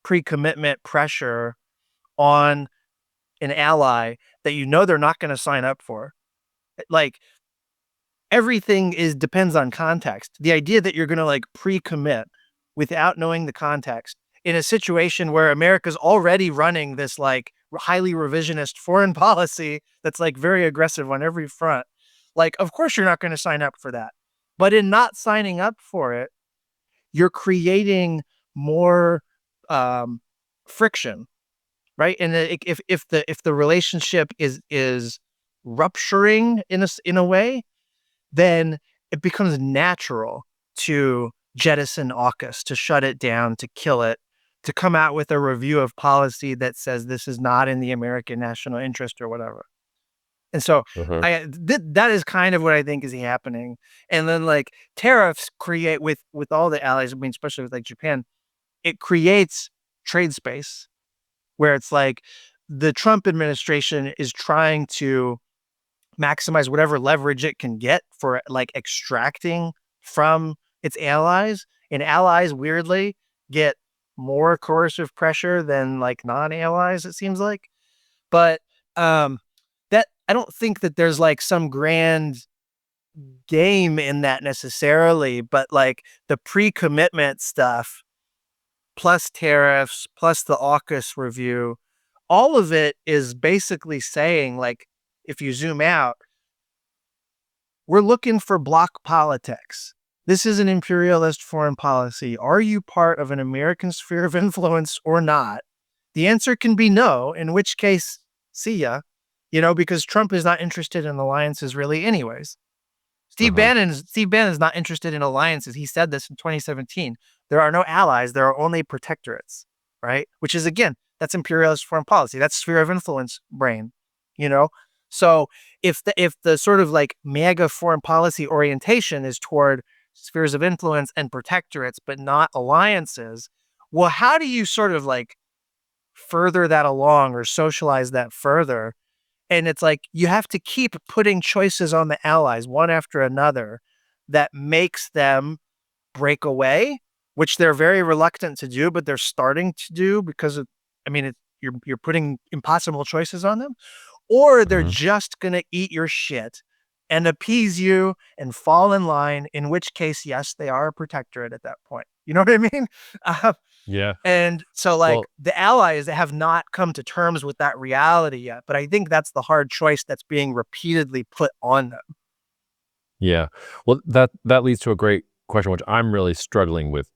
pre-commitment pressure on an ally that they're not going to sign up for, like everything depends on context. The idea that you're going to like pre-commit without knowing the context in a situation where America's already running this like highly revisionist foreign policy that's like very aggressive on every front. Like, of course you're not going to sign up for that. But in not signing up for it, you're creating more friction, right? And if the relationship is rupturing in a way, then it becomes natural to jettison AUKUS, to shut it down, to kill it, to come out with a review of policy that says this is not in the American national interest or whatever. And so that is kind of what I think is happening. And then like tariffs create with all the allies, I mean, especially with like Japan, it creates trade space where it's like the Trump administration is trying to maximize whatever leverage it can get for like extracting from its allies, and allies weirdly get more coercive pressure than like non-allies, it seems like. But that I don't think that there's like some grand game in that necessarily, but like the pre-commitment stuff plus tariffs plus the AUKUS review, all of it is basically saying, like, if you zoom out, we're looking for bloc politics. This is an imperialist foreign policy. Are you part of an American sphere of influence or not? The answer can be no, in which case, see ya, because Trump is not interested in alliances really anyways. Steve Bannon's not interested in alliances. He said this in 2017. There are no allies. There are only protectorates, right? Which is, again, that's imperialist foreign policy. That's sphere of influence brain, So if the sort of like MAGA foreign policy orientation is toward spheres of influence and protectorates, but not alliances, well, how do you sort of like further that along or socialize that further? And it's like you have to keep putting choices on the allies one after another that makes them break away, which they're very reluctant to do, but they're starting to do because of, you're putting impossible choices on them, or they're just going to eat your shit and appease you and fall in line, in which case, yes, they are a protectorate at that point. You know what I mean? Yeah. And so the allies have not come to terms with that reality yet, but I think that's the hard choice that's being repeatedly put on them. Yeah. Well, that leads to a great question, which I'm really struggling with,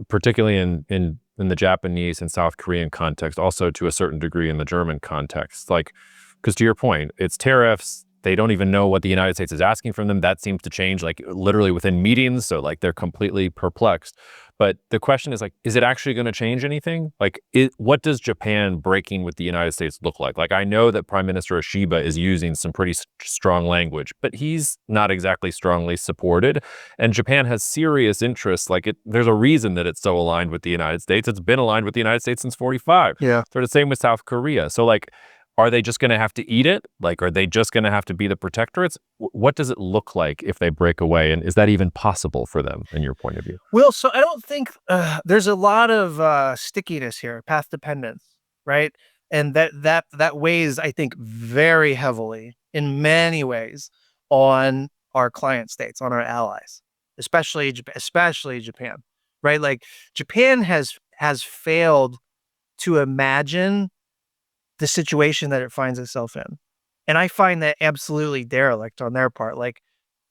particularly in the Japanese and South Korean context, also to a certain degree in the German context. Like, because to your point, it's tariffs. They don't even know what the United States is asking from them. That seems to change like literally within meetings. So like they're completely perplexed. But the question is like, is it actually going to change anything? Like, what does Japan breaking with the United States look like? Like, I know that Prime Minister Ishiba is using some pretty strong language, but he's not exactly strongly supported. And Japan has serious interests. Like, there's a reason that it's so aligned with the United States. It's been aligned with the United States since 1945. Yeah. So the same with South Korea. So like, are they just going to have to eat it? Like, are they just going to have to be the protectorates? What does it look like if they break away? And is that even possible for them, in your point of view? Well, so I don't think there's a lot of stickiness here, path dependence, right? And that weighs, I think, very heavily in many ways on our client states, on our allies, especially Japan, right? Like Japan has failed to imagine the situation that it finds itself in. And I find that absolutely derelict on their part. Like,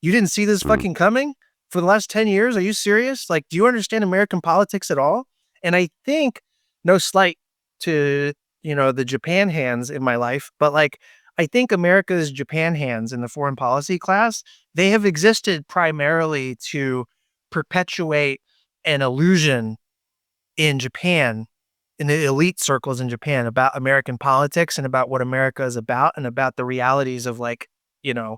you didn't see this fucking coming for the last 10 years? Are you serious? Like, do you understand American politics at all? And I think, no slight to, the Japan hands in my life, but like, I think America's Japan hands in the foreign policy class, they have existed primarily to perpetuate an illusion in Japan, in the elite circles in Japan, about American politics and about what America is about and about the realities of, like, you know,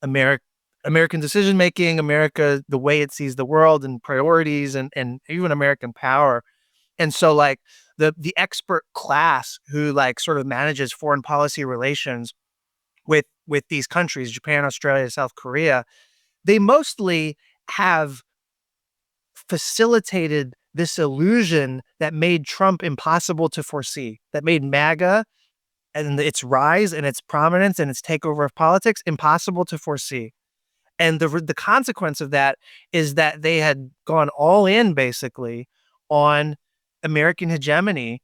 America, American decision making, America, the way it sees the world and priorities, and even American power. And so, like, the expert class who, like, sort of manages foreign policy relations with these countries, Japan, Australia, South Korea, they mostly have facilitated this illusion that made Trump impossible to foresee, that made MAGA and its rise and its prominence and its takeover of politics impossible to foresee. And the consequence of that is that they had gone all in basically on American hegemony,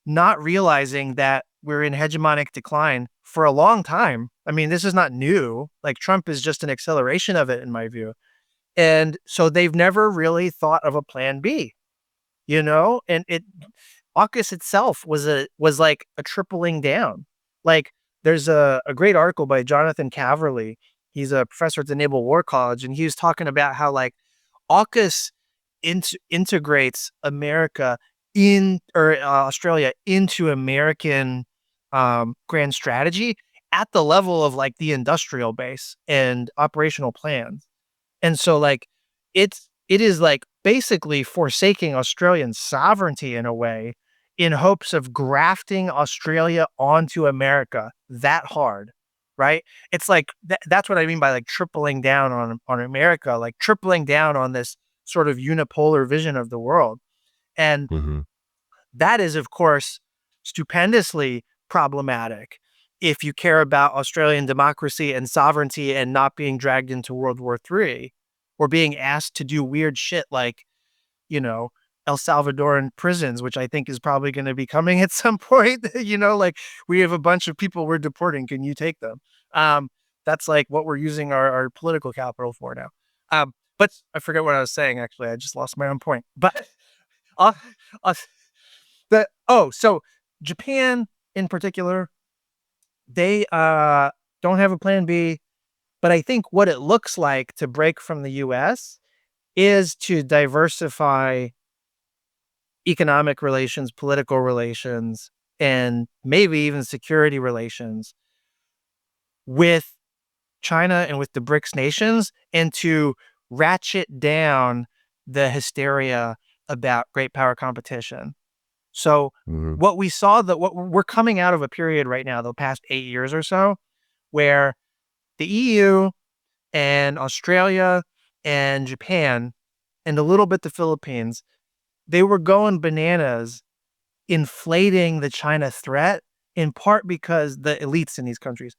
not realizing that we're in hegemonic decline for a long time. I mean, this is not new. Like, Trump is just an acceleration of it, in my view. And so they've never really thought of a plan B, you know? And AUKUS itself was like a tripling down. Like, there's a great article by Jonathan Caverly. He's a professor at the Naval War College, and he was talking about how, like, AUKUS integrates America in or Australia into American grand strategy at the level of, like, the industrial base and operational plans. And so, like, it is, like, basically forsaking Australian sovereignty in a way in hopes of grafting Australia onto America that hard, right? It's like that's what I mean by, like, tripling down on America, like, tripling down on this sort of unipolar vision of the world. And Hmm. that is, of course, stupendously problematic if you care about Australian democracy and sovereignty and not being dragged into World War III or being asked to do weird shit like, you know, El Salvadoran prisons, which I think is probably going to be coming at some point. Like, we have a bunch of people we're deporting. Can you take them? Um, that's like what we're using our political capital for now. But I forget what I was saying, actually. I just lost my own point. But uh, uh, so Japan in particular, they don't have a plan B, but I think what it looks like to break from the US is to diversify economic relations, political relations, and maybe even security relations with China and with the BRICS nations, and to ratchet down the hysteria about great power competition. So Hmm. what we're coming out of a period right now, the past 8 years or so, where the EU and Australia and Japan and a little bit the Philippines, they were going bananas inflating the China threat, in part because the elites in these countries,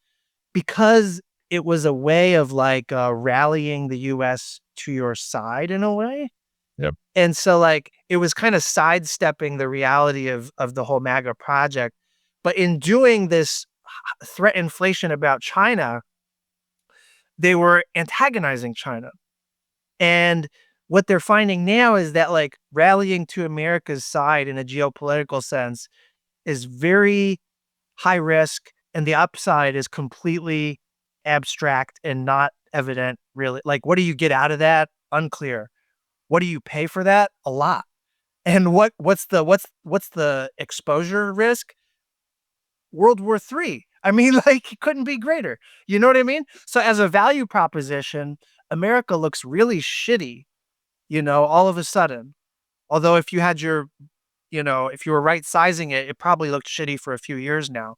because it was a way of, like, rallying the US to your side in a way. Yep. And so, like, it was kinda sidestepping the reality of the whole MAGA project. But in doing this threat inflation about China, they were antagonizing China. And what they're finding now is that, like, rallying to America's side in a geopolitical sense is very high risk, and the upside is completely abstract and not evident, really. Like, what do you get out of that? Unclear. What do you pay for that? A lot. And what's the exposure risk? World War III. I mean, like, it couldn't be greater. You know what I mean? So as a value proposition, America looks really shitty, all of a sudden. Although if you had if you were right sizing it, it probably looked shitty for a few years now.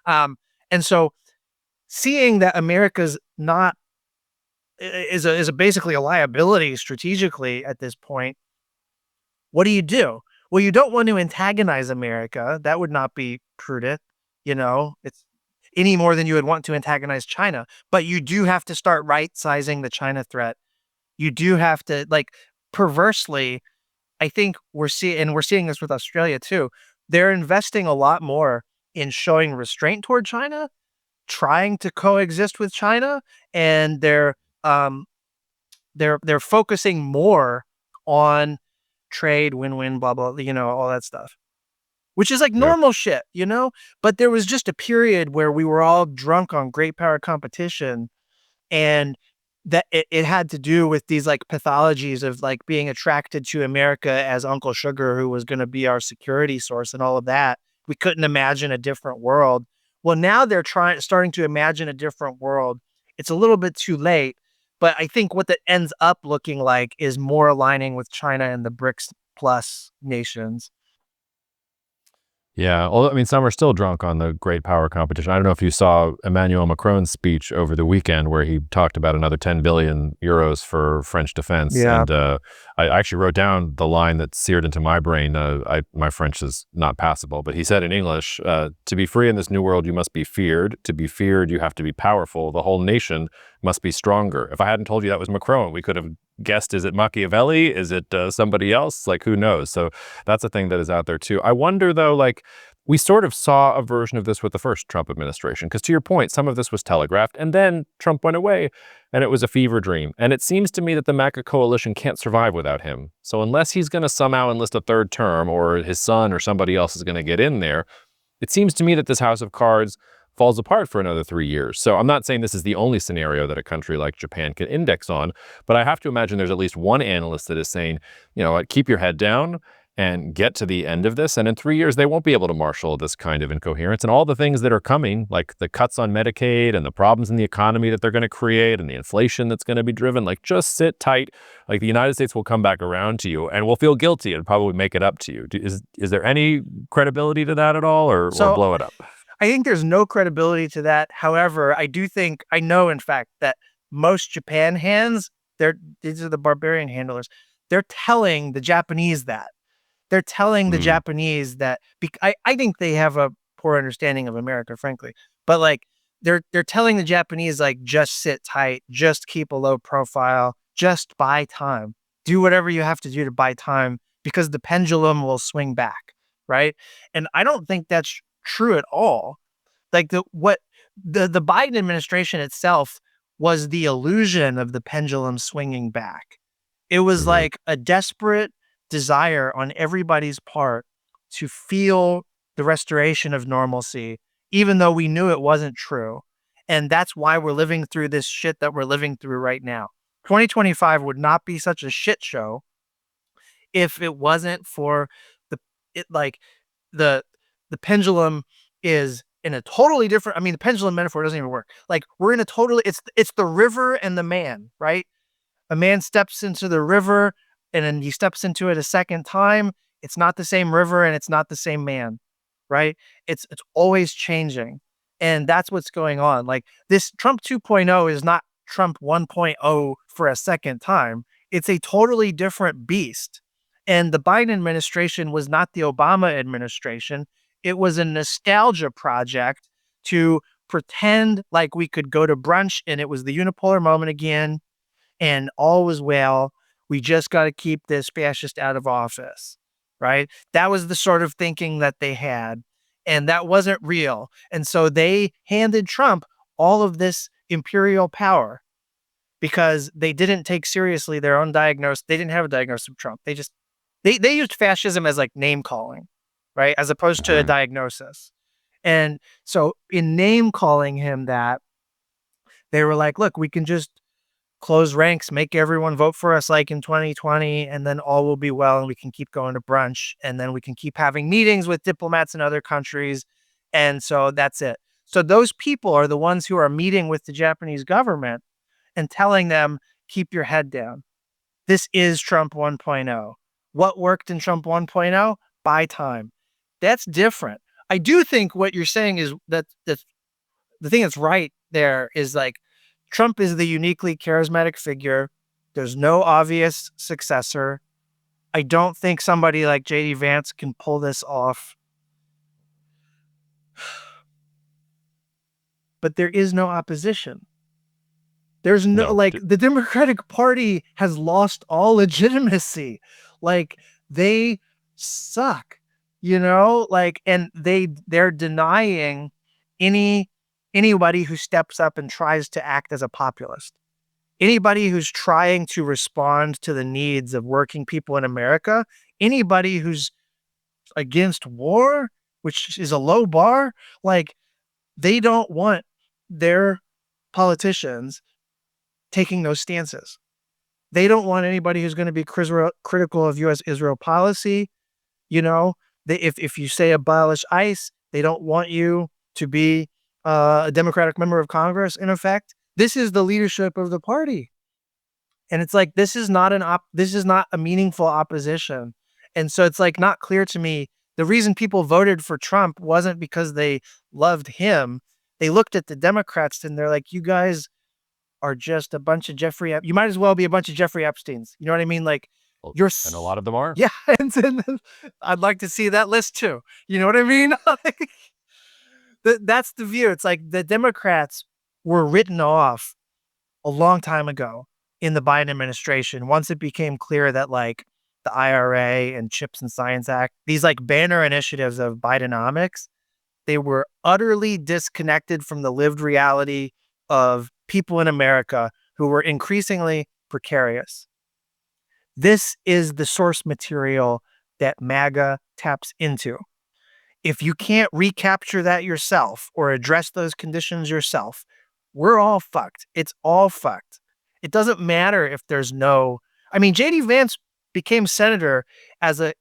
And so seeing that America's not is a basically a liability strategically at this point, what do you do? Well, you don't want to antagonize America. That would not be prudent. It's any more than you would want to antagonize China. But you do have to start right sizing the China threat. You do have to, like, perversely, I think we're seeing this with Australia too. They're investing a lot more in showing restraint toward China, trying to coexist with China, and um they're focusing more on trade, win-win, blah blah, all that stuff. Which is like Yeah. normal shit, But there was just a period where we were all drunk on great power competition, and that it had to do with these like pathologies of like being attracted to America as Uncle Sugar, who was going to be our security source and all of that. We couldn't imagine a different world. Well, now they're starting to imagine a different world. It's a little bit too late, but I think what that ends up looking like is more aligning with China and the BRICS plus nations. Yeah, well, I mean, some are still drunk on the great power competition. I don't know if you saw Emmanuel Macron's speech over the weekend where he talked about another 10 billion euros for French defense. Yeah. And I actually wrote down the line that seared into my brain. My French is not passable, but he said in English, to be free in this new world, you must be feared. To be feared, you have to be powerful. The whole nation must be stronger. If I hadn't told you that was Macron, we could have guessed, is it Machiavelli? Is it somebody else? Like, who knows? So that's a thing that is out there too. I wonder though, like, we sort of saw a version of this with the first Trump administration, because to your point, some of this was telegraphed and then Trump went away and it was a fever dream. And it seems to me that the MAGA coalition can't survive without him. So unless he's going to somehow enlist a third term or his son or somebody else is going to get in there, it seems to me that this house of cards falls apart for another 3 years. So I'm not saying this is the only scenario that a country like Japan can index on, but I have to imagine there's at least one analyst that is saying, you know what, keep your head down and get to the end of this. And in 3 years, they won't be able to marshal this kind of incoherence. And all the things that are coming, like the cuts on Medicaid and the problems in the economy that they're going to create and the inflation that's going to be driven, like just sit tight. Like the United States will come back around to you and will feel guilty and probably make it up to you. Is there any credibility to that at all, or blow it up? I think there's no credibility to that. However, I know, in fact, that most Japan hands, these are the barbarian handlers, they're telling the Japanese that. They're telling the Japanese that, I think they have a poor understanding of America, frankly, but like they're telling the Japanese, like, just sit tight, just keep a low profile, just buy time, do whatever you have to do to buy time because the pendulum will swing back. Right. And I don't think that's true at all. Like the Biden administration itself was the illusion of the pendulum swinging back. It was like a desperate desire on everybody's part to feel the restoration of normalcy, even though we knew it wasn't true. And that's why we're living through this shit that we're living through right now. 2025 would not be such a shit show if it wasn't for the pendulum is in a totally different, I mean, the pendulum metaphor doesn't even work. Like we're in a totally, it's the river and the man, right? A man steps into the river and then he steps into it a second time. It's not the same river and it's not the same man, right? It's always changing. And that's what's going on. Like this Trump 2.0 is not Trump 1.0 for a second time. It's a totally different beast. And the Biden administration was not the Obama administration. It was a nostalgia project to pretend like we could go to brunch and it was the unipolar moment again and all was well. We just got to keep this fascist out of office, right? That was the sort of thinking that they had, and that wasn't real. And so they handed Trump all of this imperial power because they didn't take seriously their own diagnosis. They didn't have a diagnosis of Trump. They used fascism as like name calling, right? As opposed to a diagnosis. And so in name calling him that, they were like, look, we can just close ranks, make everyone vote for us like in 2020, and then all will be well and we can keep going to brunch and then we can keep having meetings with diplomats in other countries. And so that's it. So those people are the ones who are meeting with the Japanese government and telling them, keep your head down. This is Trump 1.0. What worked in Trump 1.0? Buy time. That's different. I do think what you're saying is that the thing that's right there is like Trump is the uniquely charismatic figure. There's no obvious successor. I don't think somebody like J.D. Vance can pull this off. But there is no opposition. There's no, like, the Democratic Party has lost all legitimacy. Like, they suck, you know, like, and they're denying anybody who steps up and tries to act as a populist. Anybody who's trying to respond to the needs of working people in America, anybody who's against war, which is a low bar, like, they don't want their politicians taking those stances. They don't want anybody who's going to be critical of U.S.-Israel policy. You know, if you say abolish ICE, they don't want you to be a Democratic member of Congress, in effect. This is the leadership of the party. And it's like, this is not a meaningful opposition. And so it's like not clear to me. The reason people voted for Trump wasn't because they loved him. They looked at the Democrats and they're like, you guys are just a bunch of you might as well be a bunch of Jeffrey Epsteins. You know what I mean? Like you're, And a lot of them are. yeah. And I'd like to see that list too. You know what I mean? That's the view. It's like the Democrats were written off a long time ago in the Biden administration. Once it became clear that like the IRA and Chips and Science Act, these like banner initiatives of Bidenomics, they were utterly disconnected from the lived reality of people in America who were increasingly precarious. This is the source material that MAGA taps into. If you can't recapture that yourself or address those conditions yourself, we're all fucked. It's all fucked. It doesn't matter if there's no, I mean, J.D. Vance became senator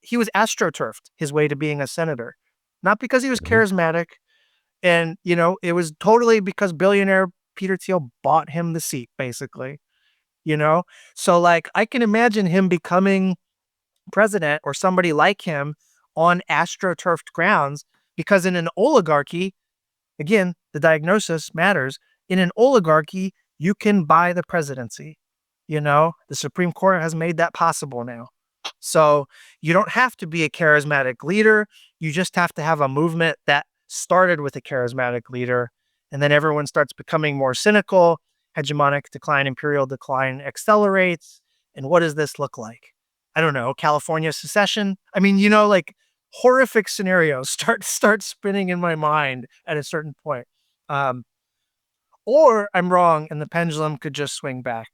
he was astroturfed his way to being a senator, not because he was charismatic. And, you know, it was totally because billionaire Peter Thiel bought him the seat, basically, you know? So like, I can imagine him becoming president or somebody like him on astroturfed grounds, because in an oligarchy, again, the diagnosis matters. In an oligarchy, you can buy the presidency. You know, the Supreme Court has made that possible now. So you don't have to be a charismatic leader. You just have to have a movement that started with a charismatic leader. And then everyone starts becoming more cynical. Hegemonic decline, imperial decline accelerates. And what does this look like? I don't know, California secession. I mean, you know, like horrific scenarios start spinning in my mind at a certain point. Or I'm wrong and the pendulum could just swing back.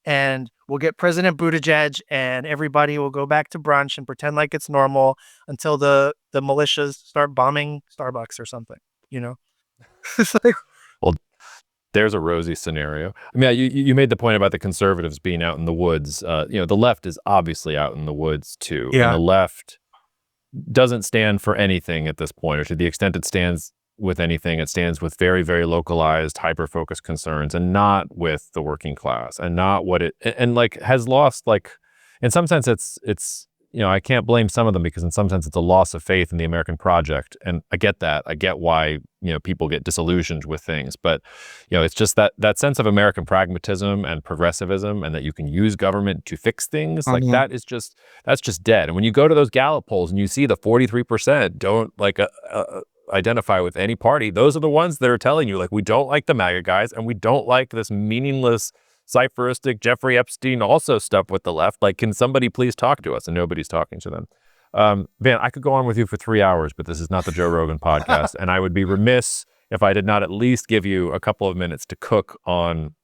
And we'll get President Buttigieg and everybody will go back to brunch and pretend like it's normal until the militias start bombing Starbucks or something, you know? It's like, Well, there's a rosy scenario. I mean, you made the point about the conservatives being out in the woods. You know, the left is obviously out in the woods too. And yeah. the left doesn't stand for anything at this point, or to the extent it stands with anything, it stands with very, very localized, hyper-focused concerns, and not with the working class, and not what it, and like has lost, like, in some sense, it's you know, I can't blame some of them because in some sense it's a loss of faith in the American project. And I get that. I get why, you know, people get disillusioned with things. But, you know, it's just that sense of American pragmatism and progressivism and that you can use government to fix things. Like that's just dead. And when you go to those Gallup polls and you see the 43% don't like identify with any party, those are the ones that are telling you, like, we don't like the MAGA guys and we don't like this meaningless cypheristic Jeffrey Epstein also stuff with the left. Like, can somebody please talk to us? And nobody's talking to them. Van, I could go on with you for 3 hours, but this is not the Joe Rogan podcast. And I would be remiss if I did not at least give you a couple of minutes to cook on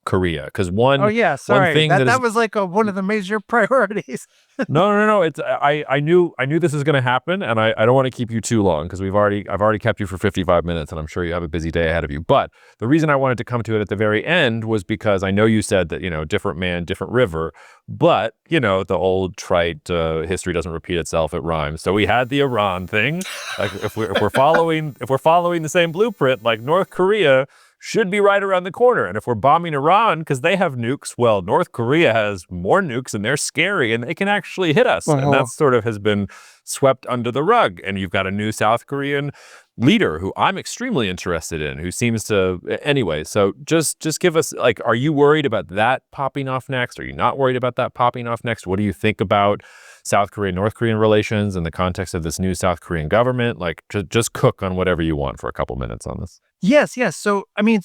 Korea. Because one thing that was like one of the major priorities. No. It's I knew this is going to happen, and I don't want to keep you too long because I've already kept you for 55 minutes, and I'm sure you have a busy day ahead of you. But the reason I wanted to come to it at the very end was because I know you said that, you know, different man, different river, but, you know, the old trite history doesn't repeat itself, it rhymes. So we had the Iran thing. Like, if we're following the same blueprint, like North Korea should be right around the corner. And if we're bombing Iran because they have nukes, well, North Korea has more nukes and they're scary and they can actually hit us. And that sort of has been swept under the rug. And you've got a new South Korean leader who I'm extremely interested in, who seems to, anyway. So just give us, like, are you worried about that popping off next? Are you not worried about that popping off next? What do you think about South Korean, North Korean relations in the context of this new South Korean government? Like, just cook on whatever you want for a couple minutes on this. Yes. So, I mean,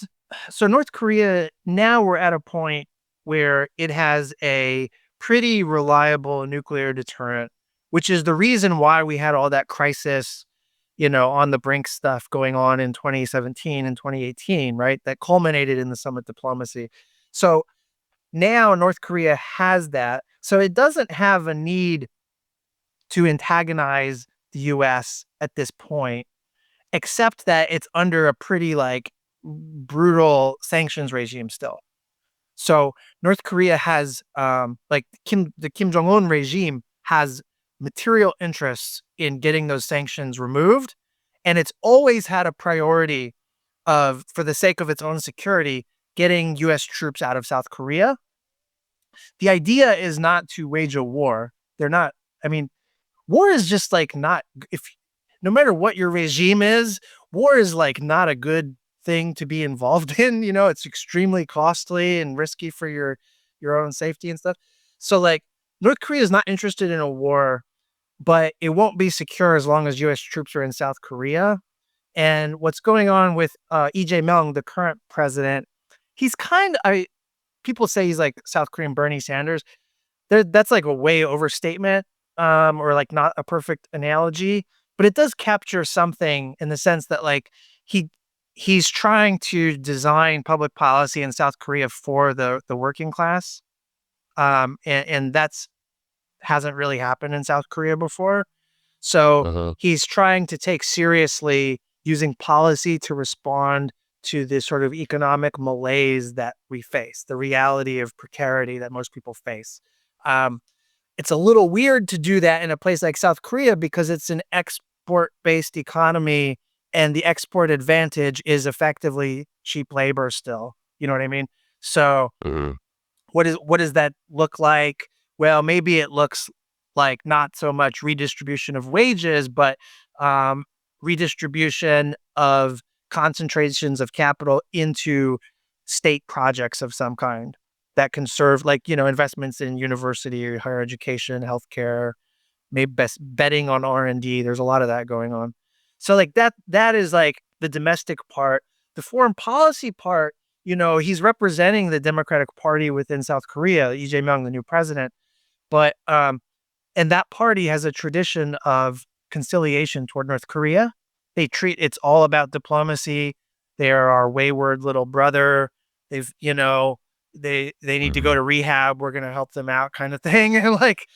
so North Korea, now we're at a point where it has a pretty reliable nuclear deterrent, which is the reason why we had all that crisis, you know, on the brink stuff going on in 2017 and 2018, right? That culminated in the summit diplomacy. So now North Korea has that. So it doesn't have a need to antagonize the US at this point, except that it's under a pretty like brutal sanctions regime still. So North Korea has, like the Kim Jong-un regime has material interests in getting those sanctions removed, and it's always had a priority of, for the sake of its own security, getting U.S. troops out of South Korea. The idea is not to wage a war. They're not. I mean, war is just like not, if no matter what your regime is, war is like not a good thing to be involved in. It's extremely costly and risky for your own safety and stuff. So like North Korea is not interested in a war, but it won't be secure as long as US troops are in South Korea. And what's going on with Lee Jae-myung, the current president, he's kind of, people say he's like South Korean Bernie Sanders. That's like a way overstatement, or like not a perfect analogy, but it does capture something in the sense that like he he's trying to design public policy in South Korea for the working class, and that's hasn't really happened in South Korea before. So Uh-huh. he's trying to take seriously using policy to respond to this sort of economic malaise that we face, the reality of precarity that most people face. Um, it's a little weird to do that in a place like South Korea because it's an export-based economy, and the export advantage is effectively cheap labor still. You know what I mean? So Mhm. what does that look like? Well, maybe it looks like not so much redistribution of wages, but um, redistribution of concentrations of capital into state projects of some kind that can serve, like, investments in university or higher education, healthcare, maybe best betting on R&D. There's a lot of that going on. So like that is like the domestic part. The foreign policy part, he's representing the Democratic Party within South Korea, Lee Jae-myung, the new president. But and that party has a tradition of conciliation toward North Korea. It's all about diplomacy. They're our wayward little brother. They've, they need to go Mhm. to rehab. We're gonna help them out, kind of thing. And like,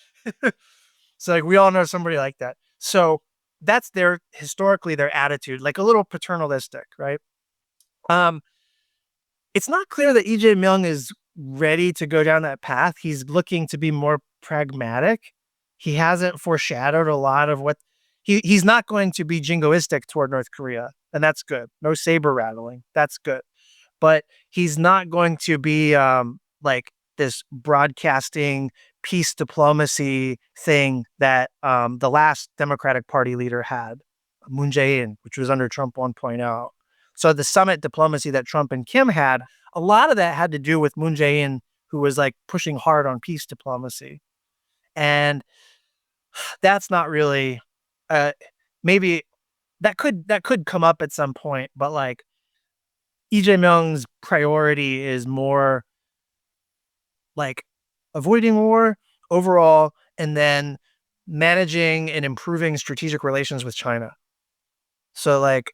so like we all know somebody like that. So that's their historically their attitude, like a little paternalistic, right? Um, it's not clear that Lee Jae-myung is ready to go down that path. He's looking to be more pragmatic. He hasn't foreshadowed a lot of what he's not going to be jingoistic toward North Korea, and that's good. No saber rattling. That's good. But he's not going to be like this broadcasting peace diplomacy thing that the last Democratic Party leader had, Moon Jae-in, which was under Trump 1.0. So the summit diplomacy that Trump and Kim had, a lot of that had to do with Moon Jae-in, who was like pushing hard on peace diplomacy. And that's not really, uh, maybe that could come up at some point, but like Lee Jae-myung's priority is more like avoiding war overall, and then managing and improving strategic relations with China. So like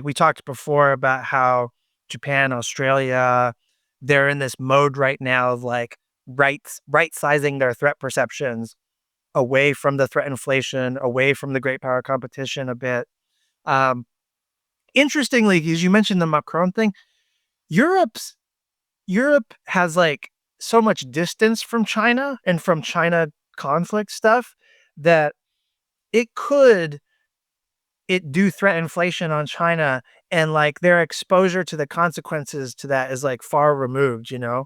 we talked before about how Japan, Australia, they're in this mode right now of like right sizing their threat perceptions away from the threat inflation, away from the great power competition a bit. Um, Interestingly, as you mentioned the Macron thing, Europe's Europe has like so much distance from China and from China conflict stuff that it could it do threat inflation on China, and like their exposure to the consequences to that is like far removed, you know?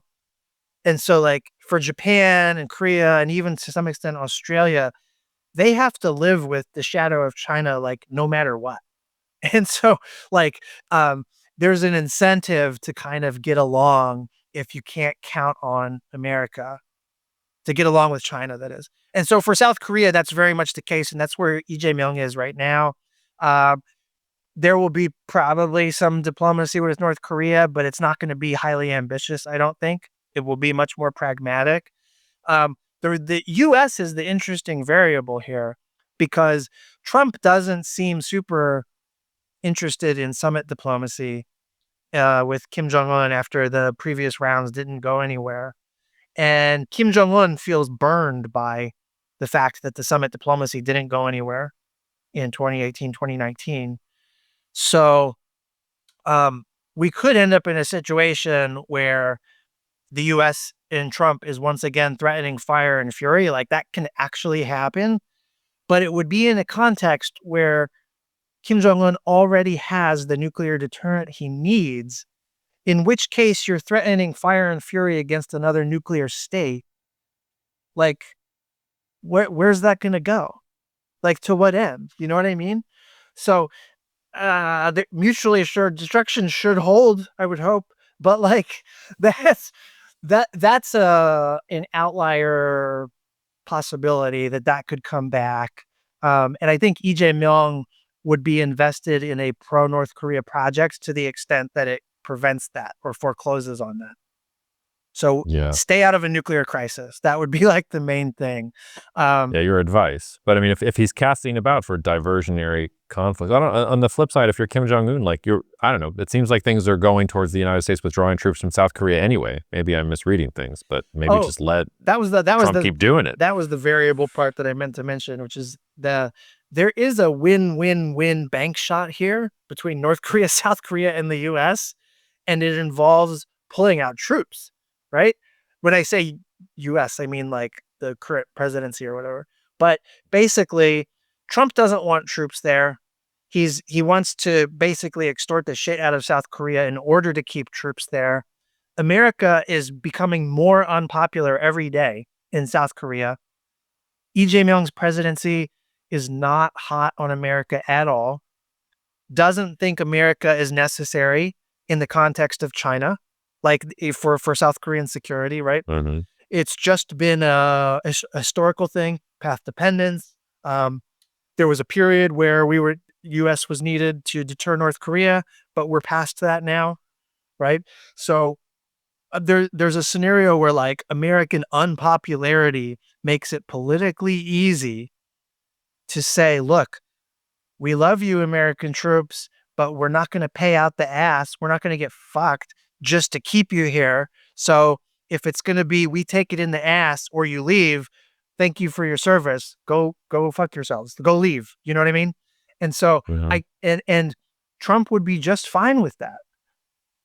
And so like for Japan and Korea and even to some extent Australia, they have to live with the shadow of China like no matter what. And so like there's an incentive to kind of get along if you can't count on America to get along with China, that is. And so for South Korea, that's very much the case, and that's where Lee Jae-myung is right now. Um, there will be probably some diplomacy with North Korea, but it's not going to be highly ambitious, I don't think. It will be much more pragmatic. The U.S. is the interesting variable here because Trump doesn't seem super interested in summit diplomacy with Kim Jong Un after the previous rounds didn't go anywhere. And Kim Jong Un feels burned by the fact that the summit diplomacy didn't go anywhere in 2018, 2019. So we could end up in a situation where the U.S. and Trump is once again threatening fire and fury, like that can actually happen. But it would be in a context where Kim Jong-un already has the nuclear deterrent he needs, in which case you're threatening fire and fury against another nuclear state. Like, where's that going to go? Like, to what end? You know what I mean? So, the mutually assured destruction should hold, I would hope. But like, that's an outlier possibility that could come back. And I think Lee Jae-myung would be invested in a pro-North Korea project to the extent that it prevents that or forecloses on that. So Yeah. stay out of a nuclear crisis. That would be like the main thing. Yeah, your advice. But I mean, if he's casting about for diversionary conflict, on the flip side, if you're Kim Jong-un, like I don't know, it seems like things are going towards the United States withdrawing troops from South Korea anyway. Maybe I'm misreading things, but maybe just let Trump keep doing it. That was the variable part that I meant to mention, which is there is a win-win-win bank shot here between North Korea, South Korea, and the U.S., and it involves pulling out troops, right? When I say U.S., I mean like the current presidency or whatever. But basically, Trump doesn't want troops there. He wants to basically extort the shit out of South Korea in order to keep troops there. America is becoming more unpopular every day in South Korea. Lee Jae-myung's presidency is not hot on America at all. Doesn't think America is necessary in the context of China, like for South Korean security, right? Mm-hmm. It's just been a historical thing, path dependence. There was a period where U.S. was needed to deter North Korea, but we're past that now, right? So there's a scenario where like American unpopularity makes it politically easy to say, look, we love you, American troops, but we're not going to pay out the ass. We're not going to get fucked just to keep you here. So if it's going to be, we take it in the ass or you leave, thank you for your service. Go fuck yourselves. Go leave. You know what I mean? And so and Trump would be just fine with that.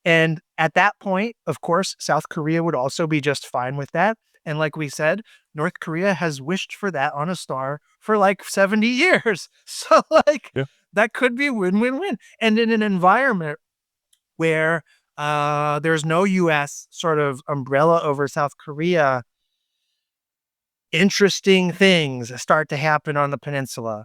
And at that point, of course, South Korea would also be just fine with that. And like we said, North Korea has wished for that on a star for like 70 years. So like that could be win-win-win. And in an environment where there's no U.S. sort of umbrella over South Korea, interesting things start to happen on the peninsula.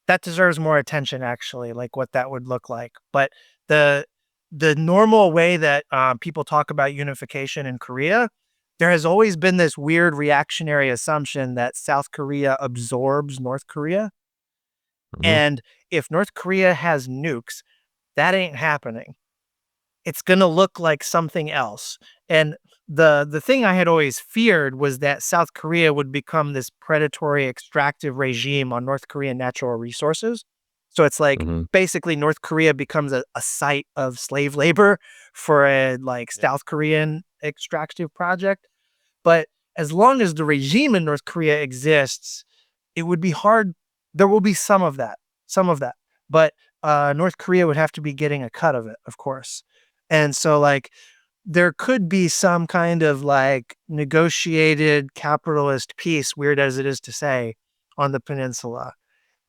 That deserves more attention, actually, like what that would look like. But the normal way that people talk about unification in Korea, there has always been this weird reactionary assumption that South Korea absorbs North Korea. Mm-hmm. And if North Korea has nukes, that ain't happening. It's going to look like something else. And the thing I had always feared was that South Korea would become this predatory extractive regime on North Korean natural resources. So it's like basically North Korea becomes a site of slave labor for a like South Korean extractive project. But as long as the regime in North Korea exists, it would be hard. There will be some of that. But North Korea would have to be getting a cut of it, of course. And so like there could be some kind of like negotiated capitalist peace, weird as it is to say, on the peninsula.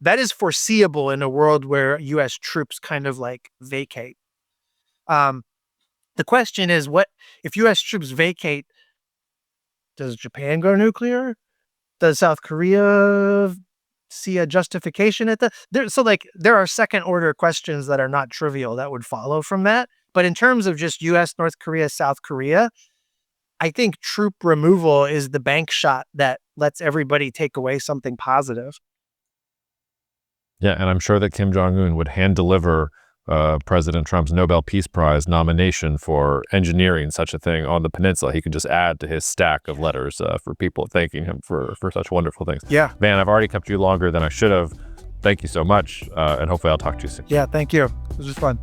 That is foreseeable in a world where U.S. troops kind of like vacate. The question is, what if U.S. troops vacate? Does Japan go nuclear? Does South Korea see a justification at there are second order questions that are not trivial that would follow from that. But in terms of just U.S., North Korea, South Korea, I think troop removal is the bank shot that lets everybody take away something positive. Yeah, and I'm sure that Kim Jong-un would hand deliver President Trump's Nobel Peace Prize nomination for engineering such a thing on the peninsula. He could just add to his stack of letters for people thanking him for such wonderful things. Yeah. Van, I've already kept you longer than I should have. Thank you so much, and hopefully I'll talk to you soon. Yeah, thank you. It was just fun.